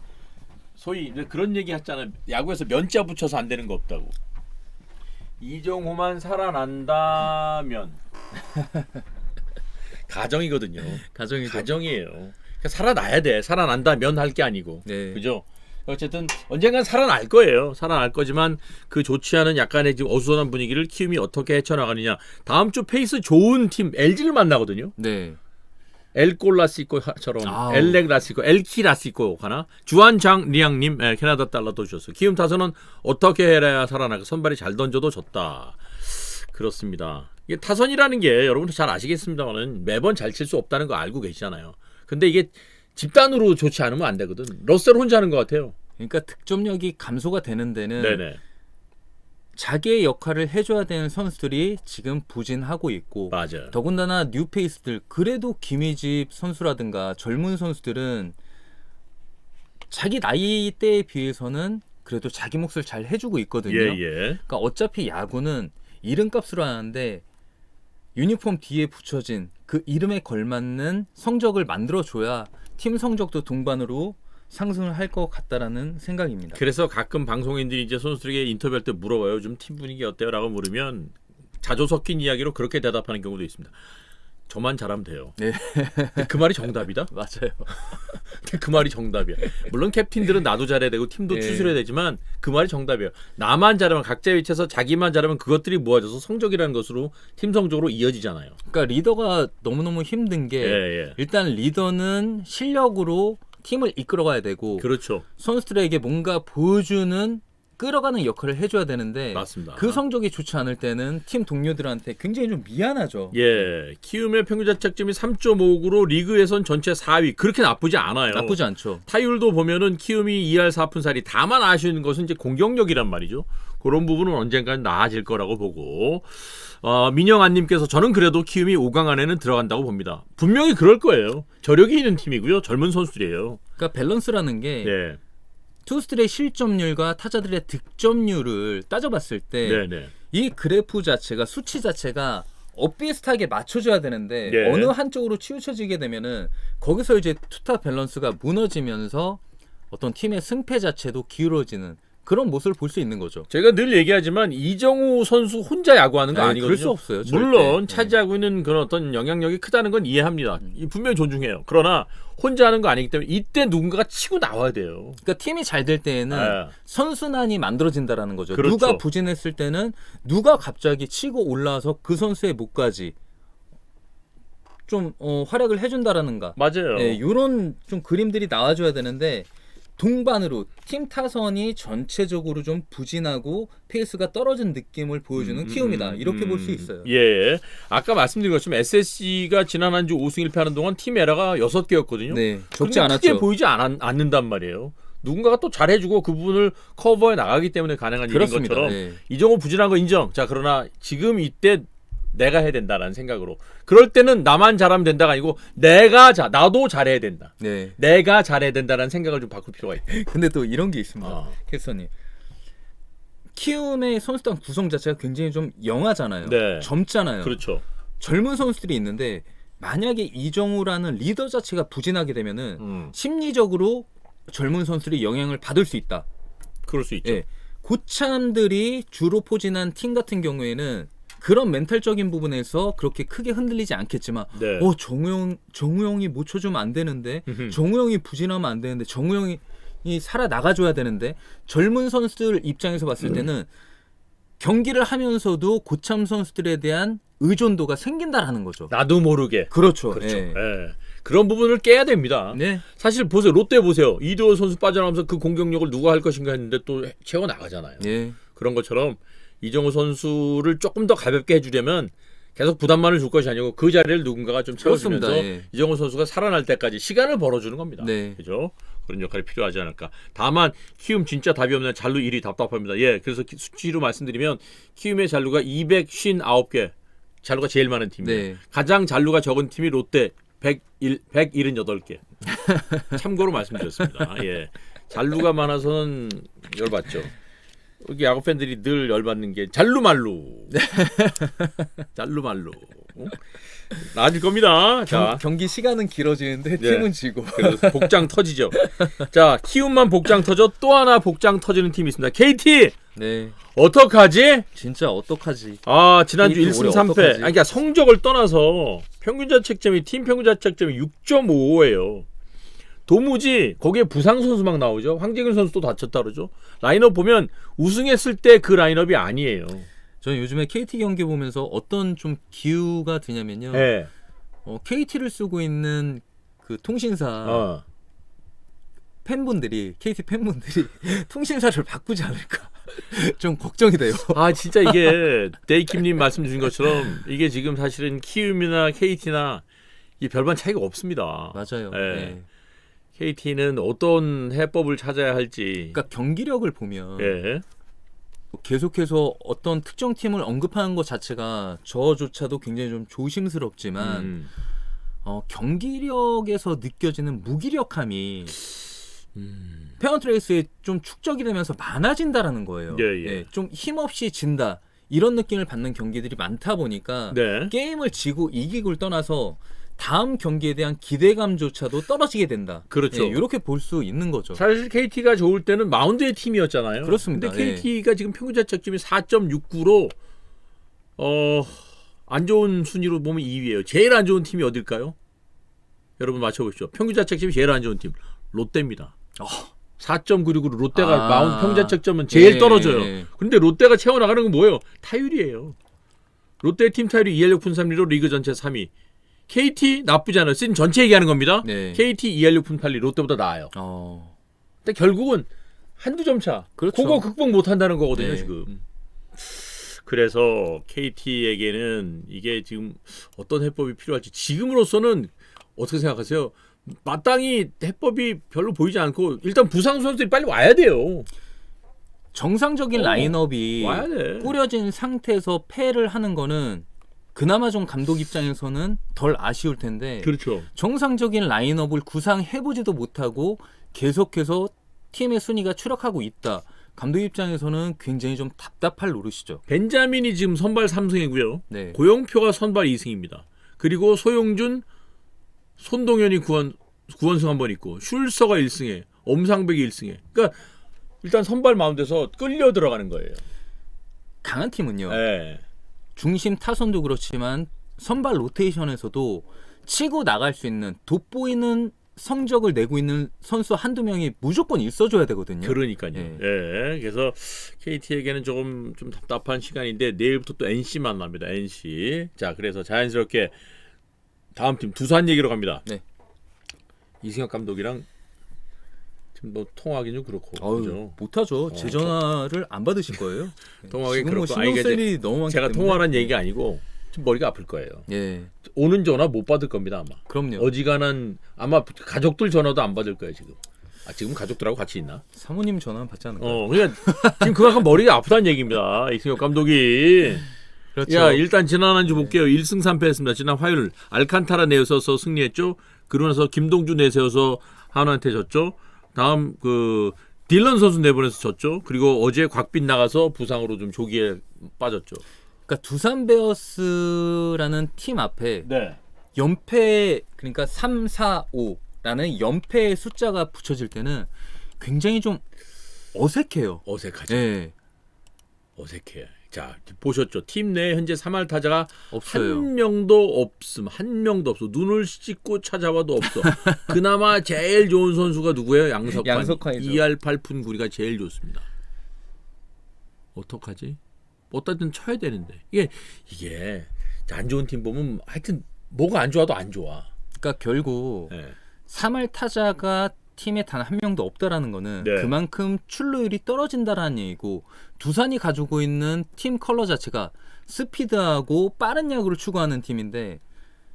소위 그런 얘기 했잖아요. 야구에서 면자 붙여서 안 되는 거 없다고. 이정호만 살아난다면 가정이거든요. 가정이죠. 가정이에요. 그러니까 살아나야 돼. 살아난다면 할 게 아니고. 네. 그죠? 어쨌든 언젠간 살아날 거예요. 살아날 거지만 그 좋지 않은 약간의 지금 어수선한 분위기를 키움이 어떻게 헤쳐나가느냐. 다음 주 페이스 좋은 팀 LG를 만나거든요. 네. 엘골라시코처럼 아우. 엘렉라시코, 엘키라시코 가나? 주한장 리앙님 캐나다 달러도 주셨어요. 키움 타선은 어떻게 해야 살아나가? 선발이 잘 던져도 졌다. 그렇습니다. 이게 타선이라는 게 여러분도 잘 아시겠습니다만은 매번 잘 칠 수 없다는 거 알고 계시잖아요. 근데 이게 집단으로 좋지 않으면 안 되거든. 러셀 혼자 하는 것 같아요. 그러니까 득점력이 감소가 되는 데는 네네. 자기의 역할을 해줘야 되는 선수들이 지금 부진하고 있고 맞아요. 더군다나 뉴페이스들 그래도 김희집 선수라든가 젊은 선수들은 자기 나이대에 비해서는 그래도 자기 몫을 잘 해주고 있거든요. 예. 그러니까 어차피 야구는 이름값으로 하는데 유니폼 뒤에 붙여진 그 이름에 걸맞는 성적을 만들어줘야 팀 성적도 동반으로 상승을 할 것 같다라는 생각입니다. 그래서 가끔 방송인들이 이제 선수들에게 인터뷰할 때 물어봐요. 좀 팀 분위기 어때요?라고 물으면 자조 섞인 이야기로 그렇게 대답하는 경우도 있습니다. 저만 잘하면 돼요. 네. 그 말이 정답이다? 맞아요. 그 말이 정답이야. 물론 캡틴들은 나도 잘해야 되고 팀도 네. 추스려야 되지만 그 말이 정답이에요. 나만 잘하면 각자의 위치에서 자기만 잘하면 그것들이 모아져서 성적이라는 것으로 팀 성적으로 이어지잖아요. 그러니까 리더가 너무너무 힘든 게 예. 일단 리더는 실력으로 팀을 이끌어가야 되고 그렇죠. 선수들에게 뭔가 보여주는 끌어가는 역할을 해줘야 되는데 맞습니다. 그 성적이 좋지 않을 때는 팀 동료들한테 굉장히 좀 미안하죠. 예. 키움의 평균 자책점이 3.5로 리그에선 전체 4위. 그렇게 나쁘지 않아요. 나쁘지 않죠. 타율도 보면은 키움이 2할 4푼살이. 다만 아쉬운 것은 이제 공격력이란 말이죠. 그런 부분은 언젠간 나아질 거라고 보고 민영안님께서 저는 그래도 키움이 5강 안에는 들어간다고 봅니다. 분명히 그럴 거예요. 저력이 있는 팀이고요. 젊은 선수들이에요. 그러니까 밸런스라는 게 네. 투수들의 실점률과 타자들의 득점률을 따져봤을 때 이 네네. 그래프 자체가 수치 자체가 엇비슷하게 맞춰줘야 되는데 네. 어느 한쪽으로 치우쳐지게 되면은 거기서 이제 투타 밸런스가 무너지면서 어떤 팀의 승패 자체도 기울어지는 그런 모습을 볼 수 있는 거죠. 제가 늘 얘기하지만 이정우 선수 혼자 야구하는 거 아니거든요. 그럴 수 없어요. 절대. 물론 차지하고 있는 그런 어떤 영향력이 크다는 건 이해합니다. 분명히 존중해요. 그러나 혼자 하는 거 아니기 때문에 이때 누군가가 치고 나와야 돼요. 그러니까 팀이 잘 될 때에는 네. 선순환이 만들어진다라는 거죠. 그렇죠. 누가 부진했을 때는 누가 갑자기 치고 올라와서 그 선수의 목까지 좀 활약을 해준다라는가. 맞아요. 네, 이런 좀 그림들이 나와줘야 되는데 동반으로 팀 타선이 전체적으로 좀 부진하고 페이스가 떨어진 느낌을 보여주는 키움이다. 이렇게 볼 수 있어요. 예. 아까 말씀드린 것처럼 SSC가 지난 한 주 5승 1패하는 동안 팀 에러가 6개였거든요. 네, 적지 크게 않았죠. 보이지 않는단 말이에요. 누군가가 또 잘해주고 그 부분을 커버해 나가기 때문에 가능한 일인 그렇습니다. 것처럼 네. 이정호 부진한 거 인정. 자, 그러나 지금 이때 내가 해야 된다라는 생각으로 그럴 때는 나만 잘하면 된다가 아니고 나도 잘해야 된다. 네. 내가 잘해야 된다라는 생각을 좀 바꿀 필요가 있다. 근데 또 이런 게 있습니다. 아. 캐스터님. 키움의 선수단 구성 자체가 굉장히 좀 영하잖아요. 네. 젊잖아요. 그렇죠. 젊은 선수들이 있는데 만약에 이정우라는 리더 자체가 부진하게 되면은 심리적으로 젊은 선수들이 영향을 받을 수 있다. 그럴 수 있죠. 예. 고참들이 주로 포진한 팀 같은 경우에는 그런 멘탈적인 부분에서 그렇게 크게 흔들리지 않겠지만 네. 정우 형이 못 쳐주면 안 되는데 정우 형이 부진하면 안 되는데 정우 형이 살아나가줘야 되는데 젊은 선수들 입장에서 봤을 때는 경기를 하면서도 고참 선수들에 대한 의존도가 생긴다라는 거죠. 나도 모르게. 그렇죠. 그렇죠. 예. 예. 그런 부분을 깨야 됩니다. 네. 사실 보세요. 롯데 보세요. 이도호 선수 빠져나오면서 그 공격력을 누가 할 것인가 했는데 또 채워 나가잖아요. 예. 그런 것처럼 이정우 선수를 조금 더 가볍게 해주려면 계속 부담만을 줄 것이 아니고 그 자리를 누군가가 좀 채워주면서 그렇습니다. 예. 이정우 선수가 살아날 때까지 시간을 벌어주는 겁니다. 네. 그죠? 그런 역할이 필요하지 않을까. 다만 키움 진짜 답이 없는 잔루 1위 답답합니다. 예, 그래서 수치로 말씀드리면 키움의 잔루가 259개. 잔루가 제일 많은 팀이에요. 네. 가장 잔루가 적은 팀이 롯데 178개. 참고로 말씀드렸습니다. 예. 잔루가 많아서는 열받죠. 여기 야구 팬들이 늘 열받는 게 잔루말루. 잔루말루. 나아질 겁니다. 자, 경기 시간은 길어지는데 네. 팀은 지고. 그래서 복장 터지죠. 자, 키움만 복장 터져 또 하나 복장 터지는 팀이 있습니다. KT 네, 어떡하지? 진짜 어떡하지? 아, 지난주 KT 1승 올해 3패. 어떡하지? 그러니까 성적을 떠나서 평균 자책점이 팀 평균 자책점이 6.55예요. 도무지 거기에 부상 선수 막 나오죠. 황재균 선수 또 다쳤다 그러죠. 라인업 보면 우승했을 때 그 라인업이 아니에요. 저는 요즘에 KT 경기 보면서 어떤 좀 기우가 드냐면요. 예. KT를 쓰고 있는 그 통신사 어. 팬분들이 KT 팬분들이 통신사를 바꾸지 않을까 좀 걱정이 돼요. 아, 진짜 이게 데이킴님 말씀 주신 것처럼 이게 지금 사실은 키움이나 KT나 이 별반 차이가 없습니다. 맞아요. 예. 네. KT는 어떤 해법을 찾아야 할지. 그러니까 경기력을 보면 예. 계속해서 어떤 특정 팀을 언급하는 것 자체가 저조차도 굉장히 좀 조심스럽지만 경기력에서 느껴지는 무기력함이 페어트레이스에 좀 축적이 되면서 많아진다라는 거예요. 예. 좀 힘없이 진다 이런 느낌을 받는 경기들이 많다 보니까 네. 게임을 지고 이기고를 떠나서 다음 경기에 대한 기대감조차도 떨어지게 된다. 그렇죠. 이렇게 볼 수 있는 거죠. 사실 KT가 좋을 때는 마운드의 팀이었잖아요. 그렇습니다. 근데 KT가 지금 평균 자책점이 4.69로 안 좋은 순위로 보면 2위예요. 제일 안 좋은 팀이 어딜까요? 여러분 맞춰보십시오. 평균 자책점이 제일 안 좋은 팀 롯데입니다. 4.96으로 롯데가 마운드 평균 자책점은 제일 떨어져요. 근데 롯데가 채워나가는 건 뭐예요? 타율이에요. 롯데 팀 타율이 2할력 푼 3리로 리그 전체 3위. KT 나쁘지 않아요. 시즌 전체 얘기하는 겁니다. 네. KT 2할력 푼 8리 롯데보다 나아요. 근데 결국은 한두 점 차. 그렇죠. 그거 극복 못한다는 거거든요. 네. 지금. 그래서 KT에게는 이게 지금 어떤 해법이 필요할지 지금으로서는 어떻게 생각하세요? 마땅히 해법이 별로 보이지 않고 일단 부상 선수들이 빨리 와야 돼요. 정상적인 라인업이 와야 돼. 꾸려진 상태에서 패를 하는 거는 그나마 좀 감독 입장에서는 덜 아쉬울 텐데 그렇죠. 정상적인 라인업을 구상해보지도 못하고 계속해서 팀의 순위가 추락하고 있다. 감독 입장에서는 굉장히 좀 답답할 노릇이죠. 벤자민이 지금 선발 3승이고요. 네. 고영표가 선발 2승입니다. 그리고 소용준, 손동현이 구원승 한 번 있고 슐서가 1승에 엄상백이 1승에. 그러니까 일단 선발 마운드에서 끌려 들어가는 거예요. 강한 팀은요. 네. 중심 타선도 그렇지만 선발 로테이션에서도 치고 나갈 수 있는 돋보이는 성적을 내고 있는 선수 한두 명이 무조건 있어줘야 되거든요. 그러니까요. 예. 예. 그래서 KT에게는 조금 좀 답답한 시간인데 내일부터 또 NC 만납니다. NC. 자, 그래서 자연스럽게 다음 팀 두산 얘기로 갑니다. 네. 이승엽 감독이랑 지금 뭐 통화하기 좀 그렇고. 그죠? 못하죠. 제 전화를 안 받으실 거예요. 통화하기 지금 뭐 그렇고. 신경 쓸 일이 너무 많기 제가 때문에. 통화란 얘기가 아니고 좀 머리가 아플 거예요. 예, 오는 전화 못 받을 겁니다 아마. 그럼요. 어지간한 아마 가족들 전화도 안 받을 거예요 지금. 지금 가족들하고 같이 있나? 사모님 전화는 받지 않을까요? 그러니까 지금 그만큼 머리가 아프다는 얘기입니다. 이승엽 감독이. 그렇죠. 야, 일단 지난 한 주 볼게요. 1승 3패 했습니다. 지난 화요일 알칸타라 내세워서 승리했죠. 그러고 나서 김동주 내세워서 한화한테 졌죠. 다음 그 딜런 선수 내보내서 졌죠. 그리고 어제 곽빈 나가서 부상으로 좀 조기에 빠졌죠. 그러니까 두산 베어스라는 팀 앞에 네. 연패 그러니까 3, 4, 5라는 연패의 숫자가 붙여질 때는 굉장히 좀 어색해요. 어색하죠. 예. 어색해. 자, 보셨죠? 팀 내에 현재 3할 타자가 없어요. 한 명도 없어. 눈을 씻고 찾아봐도 없어. 그나마 제일 좋은 선수가 누구예요? 양석환이죠. 2할 8푼 9리가 제일 좋습니다. 어떡하지? 어떻든 쳐야 되는데. 이게 안 좋은 팀 보면 하여튼 뭐가 안 좋아도 안 좋아. 그러니까 결국 네. 3할 타자가 팀에 단 한 명도 없다라는 거는 네. 그만큼 출루율이 떨어진다라는 얘기고 두산이 가지고 있는 팀 컬러 자체가 스피드하고 빠른 야구를 추구하는 팀인데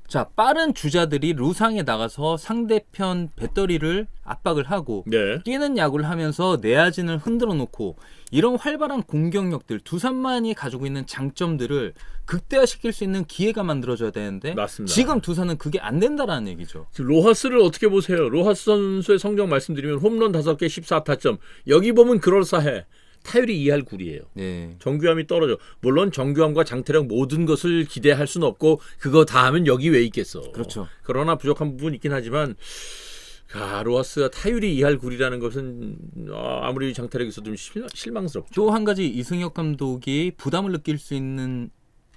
자 빠른 주자들이 루상에 나가서 상대편 배터리를 압박을 하고 네. 뛰는 야구를 하면서 내야진을 흔들어 놓고 이런 활발한 공격력들 두산만이 가지고 있는 장점들을 극대화시킬 수 있는 기회가 만들어져야 되는데 맞습니다. 지금 두산은 그게 안 된다라는 얘기죠. 지금 로하스를 어떻게 보세요? 로하스 선수의 성적 말씀드리면 홈런 5개 14타점. 여기 보면 그럴싸해. 타율이 2할 9리예요. 네. 정교함이 떨어져. 물론 정교함과 장태력 모든 것을 기대할 수는 없고 그거 다 하면 여기 왜 있겠어. 그렇죠. 그러나 부족한 부분이 있긴 하지만 로하스가 타율이 2할 9리라는 것은 아무리 장태력이 있어도 좀 실망스럽죠. 또 한 가지 이승엽 감독이 부담을 느낄 수 있는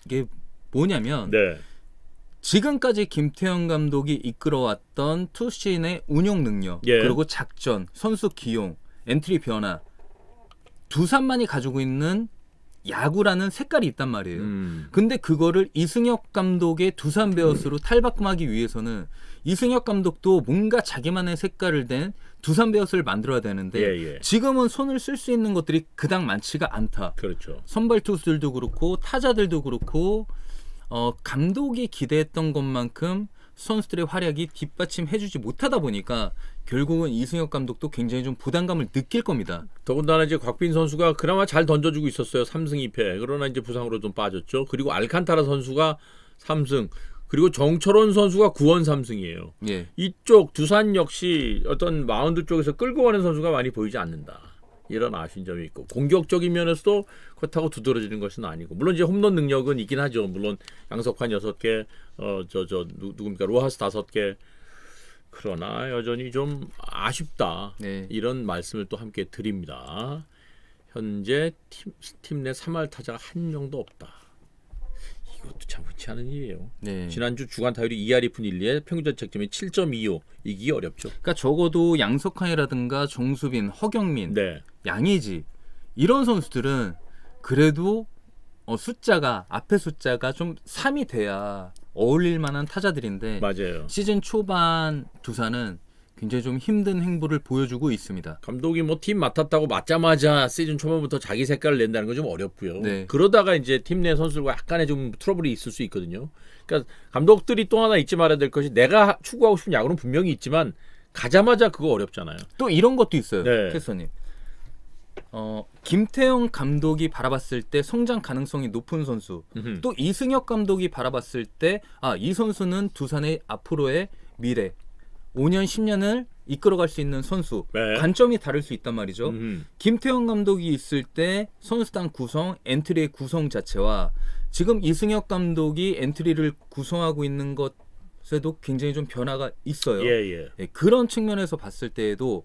게 뭐냐면 네. 지금까지 김태형 감독이 이끌어왔던 투수진의 운용 능력, 예. 그리고 작전, 선수 기용, 엔트리 변화, 두산만이 가지고 있는 야구라는 색깔이 있단 말이에요. 근데 그거를 이승엽 감독의 두산 베어스로 탈바꿈하기 위해서는 이승엽 감독도 뭔가 자기만의 색깔을 댄 두산 베어스를 만들어야 되는데 예. 지금은 손을 쓸 수 있는 것들이 그닥 많지가 않다. 그렇죠. 선발 투수들도 그렇고 타자들도 그렇고 감독이 기대했던 것만큼 선수들의 활약이 뒷받침해주지 못하다 보니까 결국은 이승엽 감독도 굉장히 좀 부담감을 느낄 겁니다. 더군다나 이제 곽빈 선수가 그나마 잘 던져주고 있었어요. 3승 2패. 그러나 이제 부상으로 좀 빠졌죠. 그리고 알칸타라 선수가 3승. 그리고 정철원 선수가 9원 3승이에요. 예. 이쪽 두산 역시 어떤 마운드 쪽에서 끌고 가는 선수가 많이 보이지 않는다. 이런 아쉬운 점이 있고 공격적인 면에서도 그렇다고 두드러지는 것은 아니고 물론 이제 홈런 능력은 있긴 하죠. 물론 양석환 6개, 누굽니까 로하스 5개. 그러나 여전히 좀 아쉽다. 네. 이런 말씀을 또 함께 드립니다. 현재 팀 내 3할 타자가 한 명도 없다. 이것도 참 흔치 않은 일이에요. 네. 지난주 주간 타율이 2할 2푼 1리에 평균 자책점이 7.25. 이기기 어렵죠. 그러니까 적어도 양석환이라든가 정수빈, 허경민, 네. 양의지 이런 선수들은 그래도 앞에 숫자가 좀 3이 돼야 어울릴 만한 타자들인데 맞아요. 시즌 초반 두산은 굉장히 좀 힘든 행보를 보여주고 있습니다. 감독이 뭐 팀 맡았다고 맞자마자 시즌 초반부터 자기 색깔을 낸다는 건 좀 어렵고요. 네. 그러다가 이제 팀 내 선수들과 약간의 좀 트러블이 있을 수 있거든요. 그러니까 감독들이 또 하나 잊지 말아야 될 것이 내가 추구하고 싶은 야구는 분명히 있지만 가자마자 그거 어렵잖아요. 또 이런 것도 있어요. 네. 캐서님. 김태형 감독이 바라봤을 때 성장 가능성이 높은 선수, 또 이승엽 감독이 바라봤을 때 이 선수는 두산의 앞으로의 미래 5년 10년을 이끌어갈 수 있는 선수. 네. 관점이 다를 수 있단 말이죠. 김태형 감독이 있을 때 선수단 구성, 엔트리의 구성 자체와 지금 이승엽 감독이 엔트리를 구성하고 있는 것에도 굉장히 좀 변화가 있어요. 예. 예, 그런 측면에서 봤을 때에도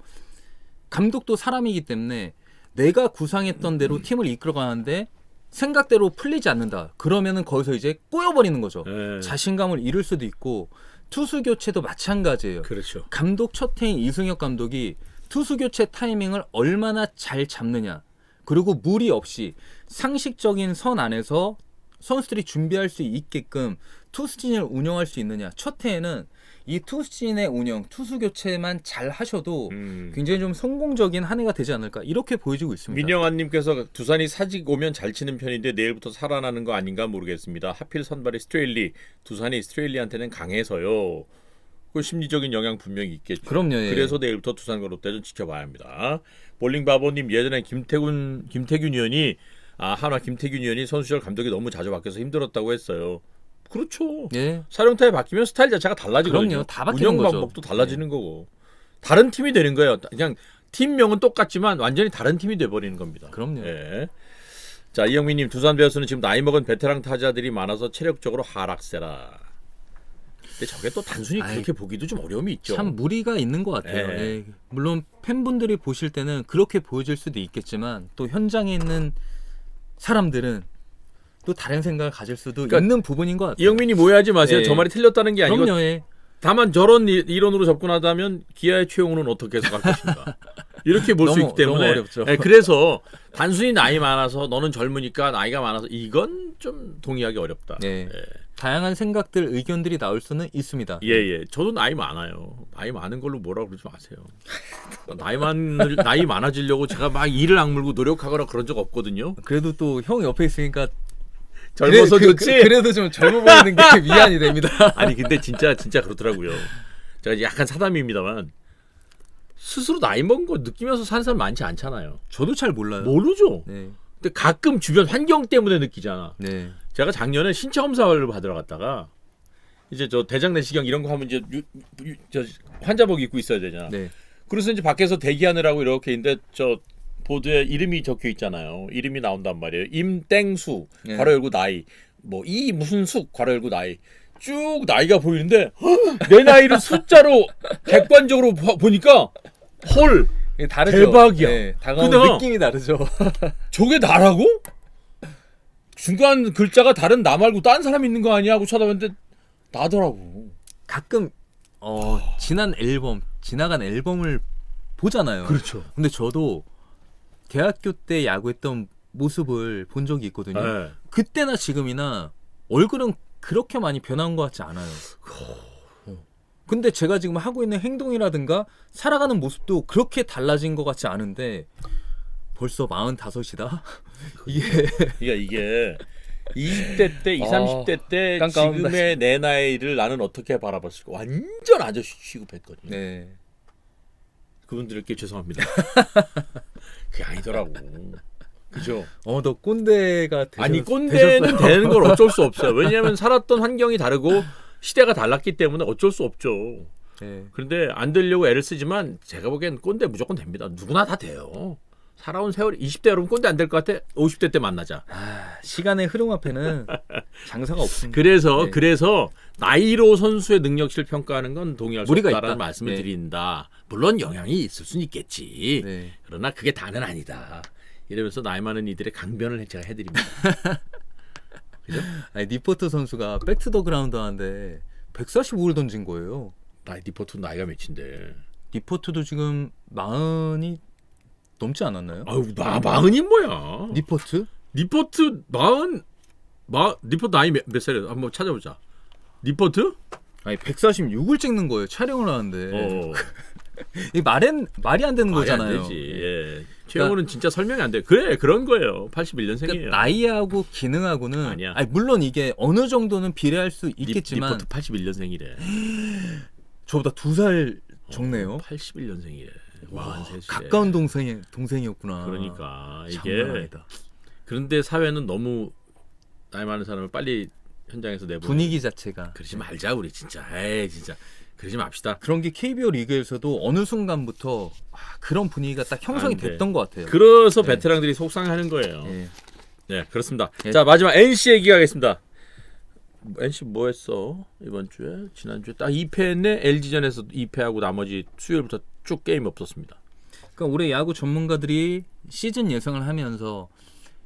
감독도 사람이기 때문에 내가 구상했던 대로 팀을 이끌어가는데 생각대로 풀리지 않는다. 그러면은 거기서 이제 꼬여버리는 거죠. 네. 자신감을 잃을 수도 있고 투수 교체도 마찬가지예요. 그렇죠. 감독 첫 해인 이승엽 감독이 투수 교체 타이밍을 얼마나 잘 잡느냐. 그리고 무리 없이 상식적인 선 안에서 선수들이 준비할 수 있게끔 투수진을 운영할 수 있느냐. 첫 해에는 이 투수진의 운영, 투수 교체만 잘 하셔도 굉장히 좀 성공적인 한 해가 되지 않을까 이렇게 보여지고 있습니다. 민영환님께서 두산이 사직 오면 잘 치는 편인데 내일부터 살아나는 거 아닌가 모르겠습니다. 하필 선발이 스트레일리, 두산이 스트레일리한테는 강해서요. 그 심리적인 영향 분명히 있겠죠. 그럼요. 예. 그래서 내일부터 두산과 롯데전 지켜봐야 합니다. 볼링바보님 예전에 김태균 의원이 한화 김태균 의원이 선수 시절 감독이 너무 자주 바뀌어서 힘들었다고 했어요. 그렇죠. 예. 사령타에 바뀌면 스타일 자체가 달라지거든요. 그럼요. 다 바뀌는 운영 거죠. 방법도 달라지는 거고. 다른 팀이 되는 거예요. 그냥 팀명은 똑같지만 완전히 다른 팀이 돼버리는 겁니다. 그럼요. 예. 자, 이영민님 두산 베어스는 지금 나이 먹은 베테랑 타자들이 많아서 체력적으로 하락세라. 근데 저게 또 단순히 그렇게 보기도 좀 어려움이 있죠. 참 무리가 있는 것 같아요. 예. 예. 물론 팬분들이 보실 때는 그렇게 보여질 수도 있겠지만 또 현장에 있는 사람들은 또 다른 생각을 가질 수도 있는 부분인 것 같아요. 이영민이 오해하지 마세요. 예. 저 말이 틀렸다는 게 아니고 그럼요. 예. 다만 저런 이론으로 접근하다면 기아의 최용우는 어떻게 해석할 것인가. 이렇게 볼 수 있기 때문에 너무 어렵죠. 예, 그래서 단순히 나이 많아서 너는 젊으니까 나이가 많아서 이건 좀 동의하기 어렵다. 네. 예. 다양한 생각들, 의견들이 나올 수는 있습니다. 예. 저도 나이 많아요. 나이 많은 걸로 뭐라 그러지 마세요. 나이 많아지려고 제가 막 이를 악물고 노력하거나 그런 적 없거든요. 그래도 또 형 옆에 있으니까 젊어서 좋지. 그래도 좀 젊어 보이는 게 위안이 됩니다. 아니 근데 진짜 그렇더라고요. 제가 이제 약간 사담입니다만 스스로 나이 먹은 거 느끼면서 사는 사람 많지 않잖아요. 저도 잘 몰라요. 모르죠. 네. 근데 가끔 주변 환경 때문에 느끼잖아. 네. 제가 작년에 신체 검사를 받으러 갔다가 이제 저 대장 내시경 이런 거 하면 이제 저 환자복 입고 있어야 되잖아. 네. 그래서 이제 밖에서 대기하느라고 이렇게 있는데 저 보드에 이름이 적혀 있잖아요. 이름이 나온단 말이에요. 임땡수 예. 괄호 열고 나이 뭐 이 무슨 숙 괄호 열고 나이 쭉 나이가 보이는데 내 나이를 숫자로 객관적으로 보니까 헐 이게 다르죠. 대박이야. 네, 다가오는 근데 느낌이 다르죠. 저게 나라고? 중간 글자가 다른 나 말고 딴 사람 있는 거 아니야 하고 쳐다봤는데 나더라고. 가끔 지나간 앨범을 보잖아요. 그렇죠. 근데 저도 대학교 때 야구했던 모습을 본 적이 있거든요. 네. 그때나 지금이나 얼굴은 그렇게 많이 변한 것 같지 않아요. 근데 제가 지금 하고 있는 행동이라든가 살아가는 모습도 그렇게 달라진 것 같지 않은데 벌써 45이다? 이게 20대 때, 20, 30대 때 깜깜합니다. 지금의 내 나이를 나는 어떻게 바라봤을까? 완전 아저씨 취급했거든요. 네. 그분들께 죄송합니다. 그게 아니더라고. 그죠? 너 꼰대가 아니 꼰대는 되셨어요. 되는 건 어쩔 수 없어요. 왜냐하면 살았던 환경이 다르고 시대가 달랐기 때문에 어쩔 수 없죠. 네. 그런데 안 되려고 애를 쓰지만 제가 보기엔 꼰대 무조건 됩니다. 누구나 다 돼요. 살아온 세월이 20대 여러분 꼰대 안 될 것 같아? 50대 때 만나자. 시간의 흐름 앞에는 장사가 없습니다. 그래서 나이로 선수의 능력치를 평가하는 건 동의할 수 무리가 없다라는 있다. 말씀을 네. 드린다. 물론 영향이 있을 수는 있겠지. 네. 그러나 그게 다는 아니다. 이러면서 나이 많은 이들의 강변을 제가 해드립니다. 아니, 니포트 선수가 백투더 그라운드 하는데 145를 던진 거예요. 니포트 나이가 몇인데? 니포트도 지금 40이 넘지 않았나요? 아유, 마흔이 뭐야? 니포트? 니포트 니포트 나이 몇 살이야? 한번 찾아보자. 니포트? 아니 146을 찍는 거예요. 촬영을 하는데 어, 이 말이 안 되는 말이 안 거잖아요. 되지. 예. 최영호는 진짜 설명이 안 돼. 그래, 그런 거예요. 81년생이에요. 그러니까 나이하고 기능하고는 아니야. 아니, 물론 이게 어느 정도는 비례할 수 있겠지만 니포트 81년생이래. 저보다 2살 적네요. 81년생이래. 와, 가까운 동생이었구나. 그러니까 장난 이게 아니다. 그런데 사회는 너무 나이 많은 사람을 빨리 현장에서 내보내. 분위기 자체가 그러지 말자 우리 진짜. 에이 진짜 그러지 맙시다. 그런 게 KBO 리그에서도 어느 순간부터 그런 분위기가 딱 형성이 안 돼. 됐던 것 같아요. 그래서 네. 베테랑들이 속상해하는 거예요. 예. 네, 그렇습니다. 예. 자, 마지막 NC 얘기하겠습니다. NC 뭐 했어? 이번 주에? 지난주에 딱 2패 했네. LG전에서 2패하고 나머지 수요일부터 쭉 게임 없었습니다. 그러니까 올해 야구 전문가들이 시즌 예상을 하면서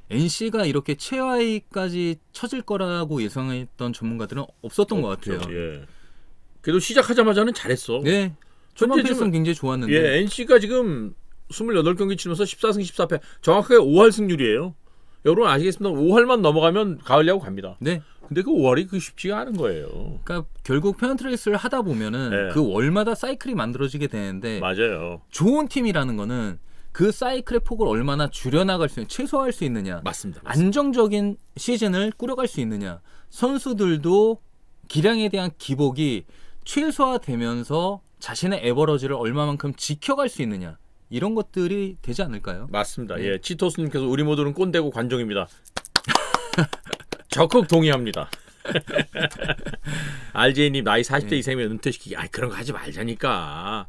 NC가 이렇게 최하위까지 처질 거라고 예상했던 전문가들은 없었던 것 같아요. 예. 그래도 시작하자마자는 잘했어. 네. 초반 현재 패스는 굉장히 좋았는데. 예, NC가 지금 28경기 치면서 14승 14패. 정확하게 5할 승률이에요. 여러분 아시겠습니다. 5할만 넘어가면 가을 야구 갑니다. 네. 근데 그 5할이 그 쉽지가 않은 거예요. 그러니까 결국 페넌트레이스를 하다 보면은 네. 그 월마다 사이클이 만들어지게 되는데 맞아요. 좋은 팀이라는 거는 그 사이클의 폭을 얼마나 줄여나갈 수 있는, 최소화할 수 있느냐, 맞습니다. 안정적인 시즌을 꾸려갈 수 있느냐, 선수들도 기량에 대한 기복이 최소화되면서 자신의 에버러지를 얼마만큼 지켜갈 수 있느냐, 이런 것들이 되지 않을까요? 맞습니다. 네. 예, 치토스님께서 우리 모두는 꼰대고 관종입니다. 적극 동의합니다. RJ님 나이 40대 네. 이상이면 은퇴시키기. 그런 거 하지 말자니까.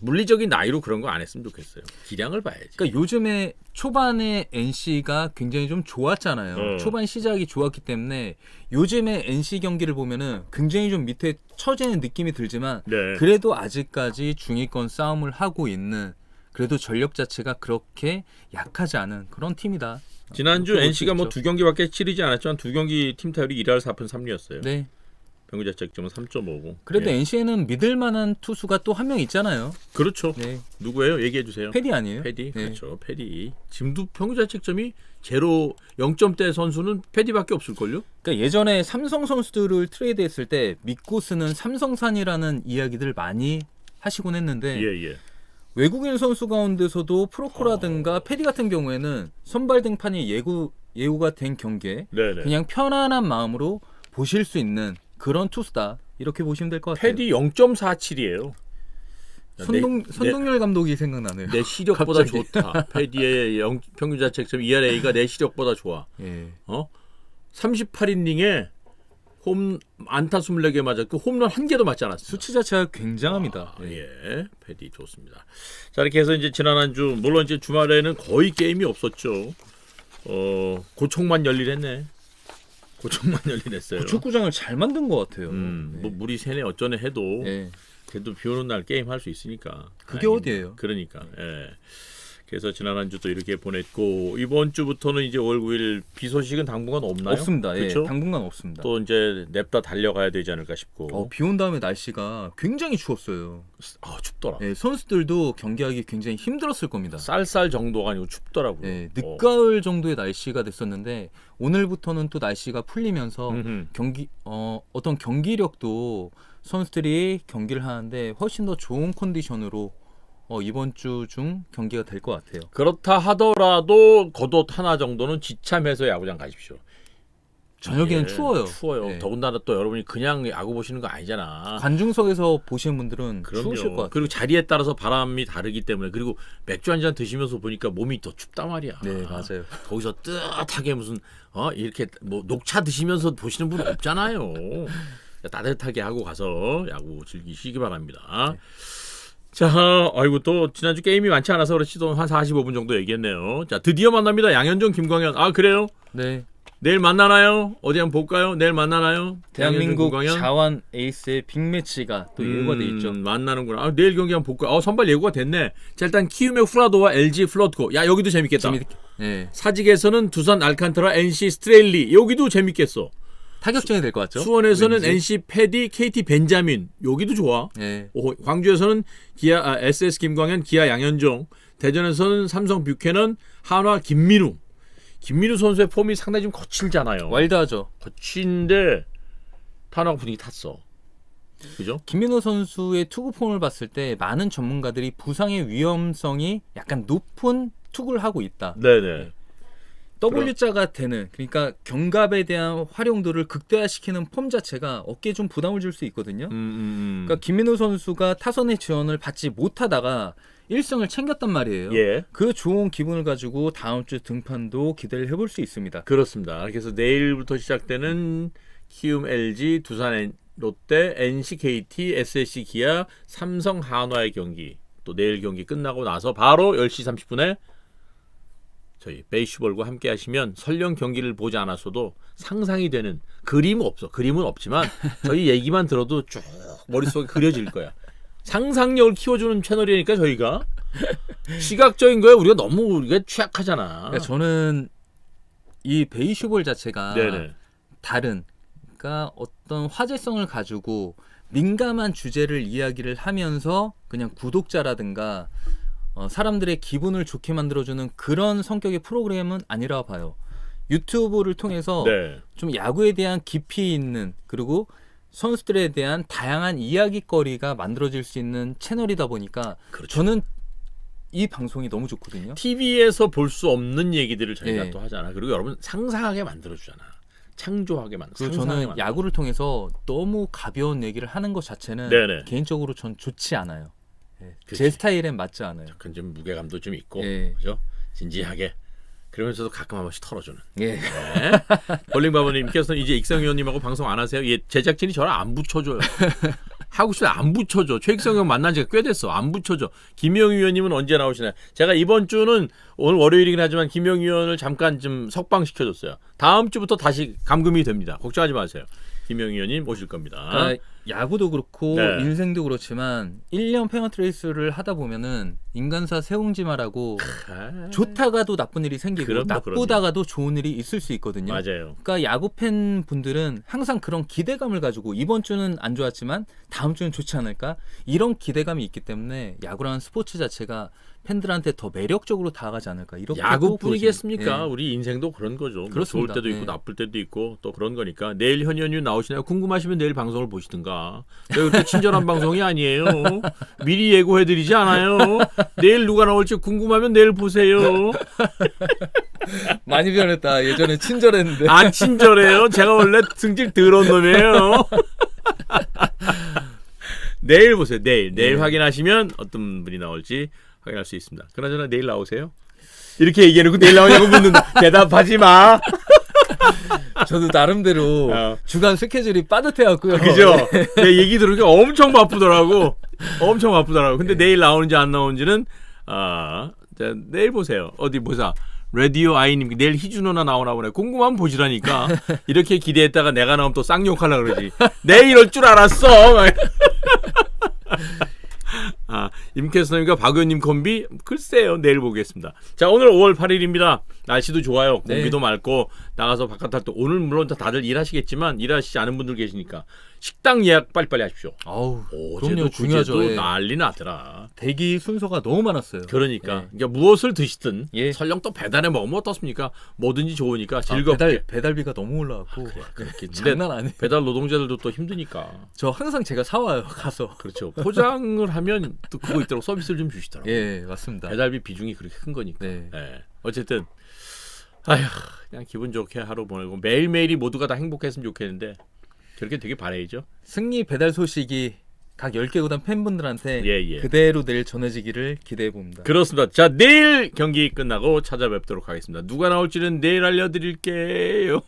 물리적인 나이로 그런 거 안 했으면 좋겠어요. 기량을 봐야지. 그러니까 요즘에 초반에 NC가 굉장히 좀 좋았잖아요. 초반 시작이 좋았기 때문에 요즘에 NC 경기를 보면은 굉장히 좀 밑에 처지는 느낌이 들지만 네. 그래도 아직까지 중위권 싸움을 하고 있는, 그래도 전력 자체가 그렇게 약하지 않은 그런 팀이다. 지난주 그렇게 NC가 뭐 볼수 두 경기밖에 치르지 않았지만 두 경기 팀 타율이 1할 4푼 3리였어요. 네. 평균 자책점은 3.5고. 그래도 예. NC에는 믿을 만한 투수가 또 한 명 있잖아요. 그렇죠. 네. 누구예요? 얘기해 주세요. 패디 아니에요? 패디. 네. 그렇죠. 패디. 지금도 평균 자책점이 제로 0점대 선수는 패디밖에 없을걸요? 그러니까 예전에 삼성 선수들을 트레이드했을 때 믿고 쓰는 삼성산이라는 이야기들 많이 하시곤 했는데 예. 외국인 선수 가운데서도 프로코라든가 패디 같은 경우에는 선발 등판이 예고가 된 경기에 네네. 그냥 편안한 마음으로 보실 수 있는 그런 투수다, 이렇게 보시면 될 것 같아요. 패디 0.47이에요. 손동열 감독이 생각나네요. 내 시력보다 갑자기. 좋다. 패디의 평균 자책점 ERA가 내 시력보다 좋아. 예. 38이닝에 안타 24개 맞았고 홈런 1개도 맞지 않았어요. 수치 자체가 굉장합니다. 예, 패디 좋습니다. 자, 이렇게 해서 이제 지난 한 주 물론 이제 주말에는 거의 게임이 없었죠. 고총만 열일했네. 고총만 열일했어요. 축구장을 잘 만든 것 같아요. 뭐 물이 새네 어쩌네 해도 예. 그래도 비 오는 날 게임 할 수 있으니까. 그게 어디예요? 그러니까. 예. 그래서 지난 한 주도 이렇게 보냈고 이번 주부터는 이제 5월 9일 비 소식은 당분간 없나요? 없습니다. 그렇죠? 예, 당분간 없습니다. 또 이제 냅다 달려가야 되지 않을까 싶고. 비 온 다음에 날씨가 굉장히 추웠어요. 춥더라. 예, 선수들도 경기하기 굉장히 힘들었을 겁니다. 쌀쌀 정도가 아니고 춥더라고요. 예, 늦가을 정도의 날씨가 됐었는데 오늘부터는 또 날씨가 풀리면서 어떤 경기력도 선수들이 경기를 하는데 훨씬 더 좋은 컨디션으로 이번 주 중 경기가 될 것 같아요. 그렇다 하더라도 겉옷 하나 정도는 지참해서 야구장 가십시오. 저녁에는 추워요. 추워요. 네. 더군다나 또 여러분이 그냥 야구 보시는 거 아니잖아. 관중석에서 보시는 분들은 그럼요. 추우실 것 같아요. 그리고 자리에 따라서 바람이 다르기 때문에 그리고 맥주 한 잔 드시면서 보니까 몸이 더 춥단 말이야. 네, 맞아요. 거기서 뜨뜻하게 무슨 이렇게 뭐 녹차 드시면서 보시는 분 없잖아요. 따뜻하게 하고 가서 야구 즐기시기 바랍니다. 네. 자, 아이고 또 지난주 게임이 많지 않아서 그렇지 또 한 45분 정도 얘기했네요. 자, 드디어 만납니다. 양현종, 김광현. 아, 그래요? 네. 내일 만나나요? 어디 한번 볼까요? 내일 만나나요? 대한민국 양현종, 김광현? 자완 에이스의 빅매치가 또 예고가 돼 있죠. 만나는구나. 내일 경기 한번 볼까요? 선발 예고가 됐네. 자, 일단 키움의 후라도와 LG 플러트고. 야, 여기도 재밌겠다. 네. 사직에서는 두산 알칸타라, NC 스트레일리. 여기도 재밌겠어. 타격전이 될 것 같죠? 수원에서는 왠지? NC 패디, KT 벤자민. 여기도 좋아. 네. 광주에서는 SS 김광현, 기아 양현종. 대전에서는 삼성 뷰캐넌, 한화 김민우. 김민우 선수의 폼이 상당히 좀 거칠잖아요. 와일드하죠. 거친데 한화가 분위기 탔어. 그죠? 김민호 선수의 투구 폼을 봤을 때 많은 전문가들이 부상의 위험성이 약간 높은 투구를 하고 있다. 네네. W자가 되는, 그러니까 견갑에 대한 활용도를 극대화시키는 폼 자체가 어깨에 좀 부담을 줄 수 있거든요. 그러니까 김민호 선수가 타선의 지원을 받지 못하다가 1승을 챙겼단 말이에요. 예. 그 좋은 기분을 가지고 다음 주 등판도 기대를 해볼 수 있습니다. 그렇습니다. 그래서 내일부터 시작되는 키움 LG, 두산 롯데, NC KT, SSC 기아, 삼성 한화의 경기. 또 내일 경기 끝나고 나서 바로 10시 30분에 저희 베이스볼과 함께 하시면 설령 경기를 보지 않았어도 상상이 되는 그림은 없지만 저희 얘기만 들어도 쭉 머릿속에 그려질 거야. 상상력을 키워주는 채널이니까 저희가 시각적인 거에 우리가 너무 취약하잖아. 그러니까 저는 이 베이스볼 자체가 네네. 다른, 그러니까 어떤 화제성을 가지고 민감한 주제를 이야기를 하면서 그냥 구독자라든가 사람들의 기분을 좋게 만들어주는 그런 성격의 프로그램은 아니라 봐요. 유튜브를 통해서 네. 좀 야구에 대한 깊이 있는, 그리고 선수들에 대한 다양한 이야기거리가 만들어질 수 있는 채널이다 보니까 그렇죠. 저는 이 방송이 너무 좋거든요. TV에서 볼 수 없는 얘기들을 저희가 예. 또 하잖아. 그리고 여러분 상상하게 만들어주잖아. 창조하게 그리고 저는 야구를 통해서 너무 가벼운 얘기를 하는 것 자체는 네네. 개인적으로 전 좋지 않아요. 그치. 제 스타일엔 맞지 않아요. 약간 좀 무게감도 좀 있고, 예. 그죠? 진지하게. 그러면서도 가끔 한 번씩 털어주는. 예. 네. 볼링바보님께서는 이제 익성 의원님하고 방송 안 하세요? 예, 제작진이 저를 안 붙여줘요. 하고 싶으면 안 붙여줘. 최익성 의원 만난 지가 꽤 됐어. 안 붙여줘. 김영희 의원님은 언제 나오시나요? 제가 이번 주는 오늘 월요일이긴 하지만 김영희 의원을 잠깐 좀 석방시켜줬어요. 다음 주부터 다시 감금이 됩니다. 걱정하지 마세요. 김영희 의원님 오실 겁니다. 야구도 그렇고 네. 인생도 그렇지만 1년 페어트레이스를 하다 보면은 인간사 세웅지마라고 좋다가도 나쁜 일이 생기고 그럼요, 나쁘다가도 좋은 일이 있을 수 있거든요. 맞아요. 그러니까 야구 팬 분들은 항상 그런 기대감을 가지고 이번 주는 안 좋았지만 다음 주는 좋지 않을까, 이런 기대감이 있기 때문에 야구라는 스포츠 자체가 팬들한테 더 매력적으로 다가가지 않을까, 이렇게 야구뿐이겠습니까? 예. 우리 인생도 그런 거죠. 뭐 그렇습니다. 좋을 때도 있고 예. 나쁠 때도 있고 또 그런 거니까. 내일 현현유 나오시나요? 궁금하시면 내일 방송을 보시든가. 저희 그렇게 친절한 방송이 아니에요. 미리 예고해드리지 않아요. 내일 누가 나올지 궁금하면 내일 보세요. 많이 변했다. 예전에 친절했는데. 안 친절해요. 제가 원래 승질 더러운 놈이에요. 내일 보세요. 내일 네. 확인하시면 어떤 분이 나올지 확인할 수 있습니다. 그나저나 내일 나오세요? 이렇게 얘기해놓고 내일 나오냐고 묻는다. 대답하지 마. 저도 나름대로 어. 주간 스케줄이 빠듯해갖고요. 그죠? 내 얘기 들으니까 엄청 바쁘더라고. 엄청 바쁘더라고. 근데 내일 나오는지 안 나오는지는 자, 내일 보세요. 어디 보자. 라디오 아이님 내일 희준호나 나오나 보네. 궁금하면 보시라니까. 이렇게 기대했다가 내가 나오면 또 쌍욕하려고 그러지. 내일 이럴 줄 알았어. 임캐스터님과 박의원님 콤비 글쎄요. 내일 보겠습니다. 자, 오늘 5월 8일입니다. 날씨도 좋아요. 공기도 네. 맑고 나가서 바깥 활동. 오늘 물론 다들 일하시겠지만 일하시지 않은 분들 계시니까 식당 예약 빨리빨리 하십시오. 아우, 어제도 그럼요. 중요하죠. 그제도 예. 난리 나더라. 대기 순서가 너무 많았어요. 그러니까, 네. 그러니까 무엇을 드시든 예. 설령 또 배달해 먹으면 어떻습니까? 뭐든지 좋으니까 즐겁게. 배달비가 너무 올라왔고 그렇겠지. 장난 아니에요. 배달 노동자들도 또 힘드니까. 저 항상 제가 사와요 가서. 그렇죠. 포장을 하면 또 그거 있더라고. 서비스를 좀 주시더라고. 예, 맞습니다. 배달비 비중이 그렇게 큰 거니까. 네. 예. 어쨌든 아휴, 그냥 기분 좋게 하루 보내고 매일매일이 모두가 다 행복했으면 좋겠는데 그렇게 되게 바라야죠. 승리 배달 소식이 각 10개 구단 팬분들한테 예. 그대로 내일 전해지기를 기대해 봅니다. 그렇습니다. 자, 내일 경기 끝나고 찾아뵙도록 하겠습니다. 누가 나올지는 내일 알려드릴게요.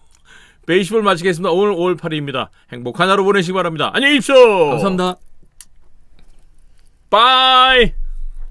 베이스볼 마치겠습니다. 오늘 5월 8일입니다. 행복한 하루 보내시기 바랍니다. 안녕히 계십시오. 감사합니다. 바이.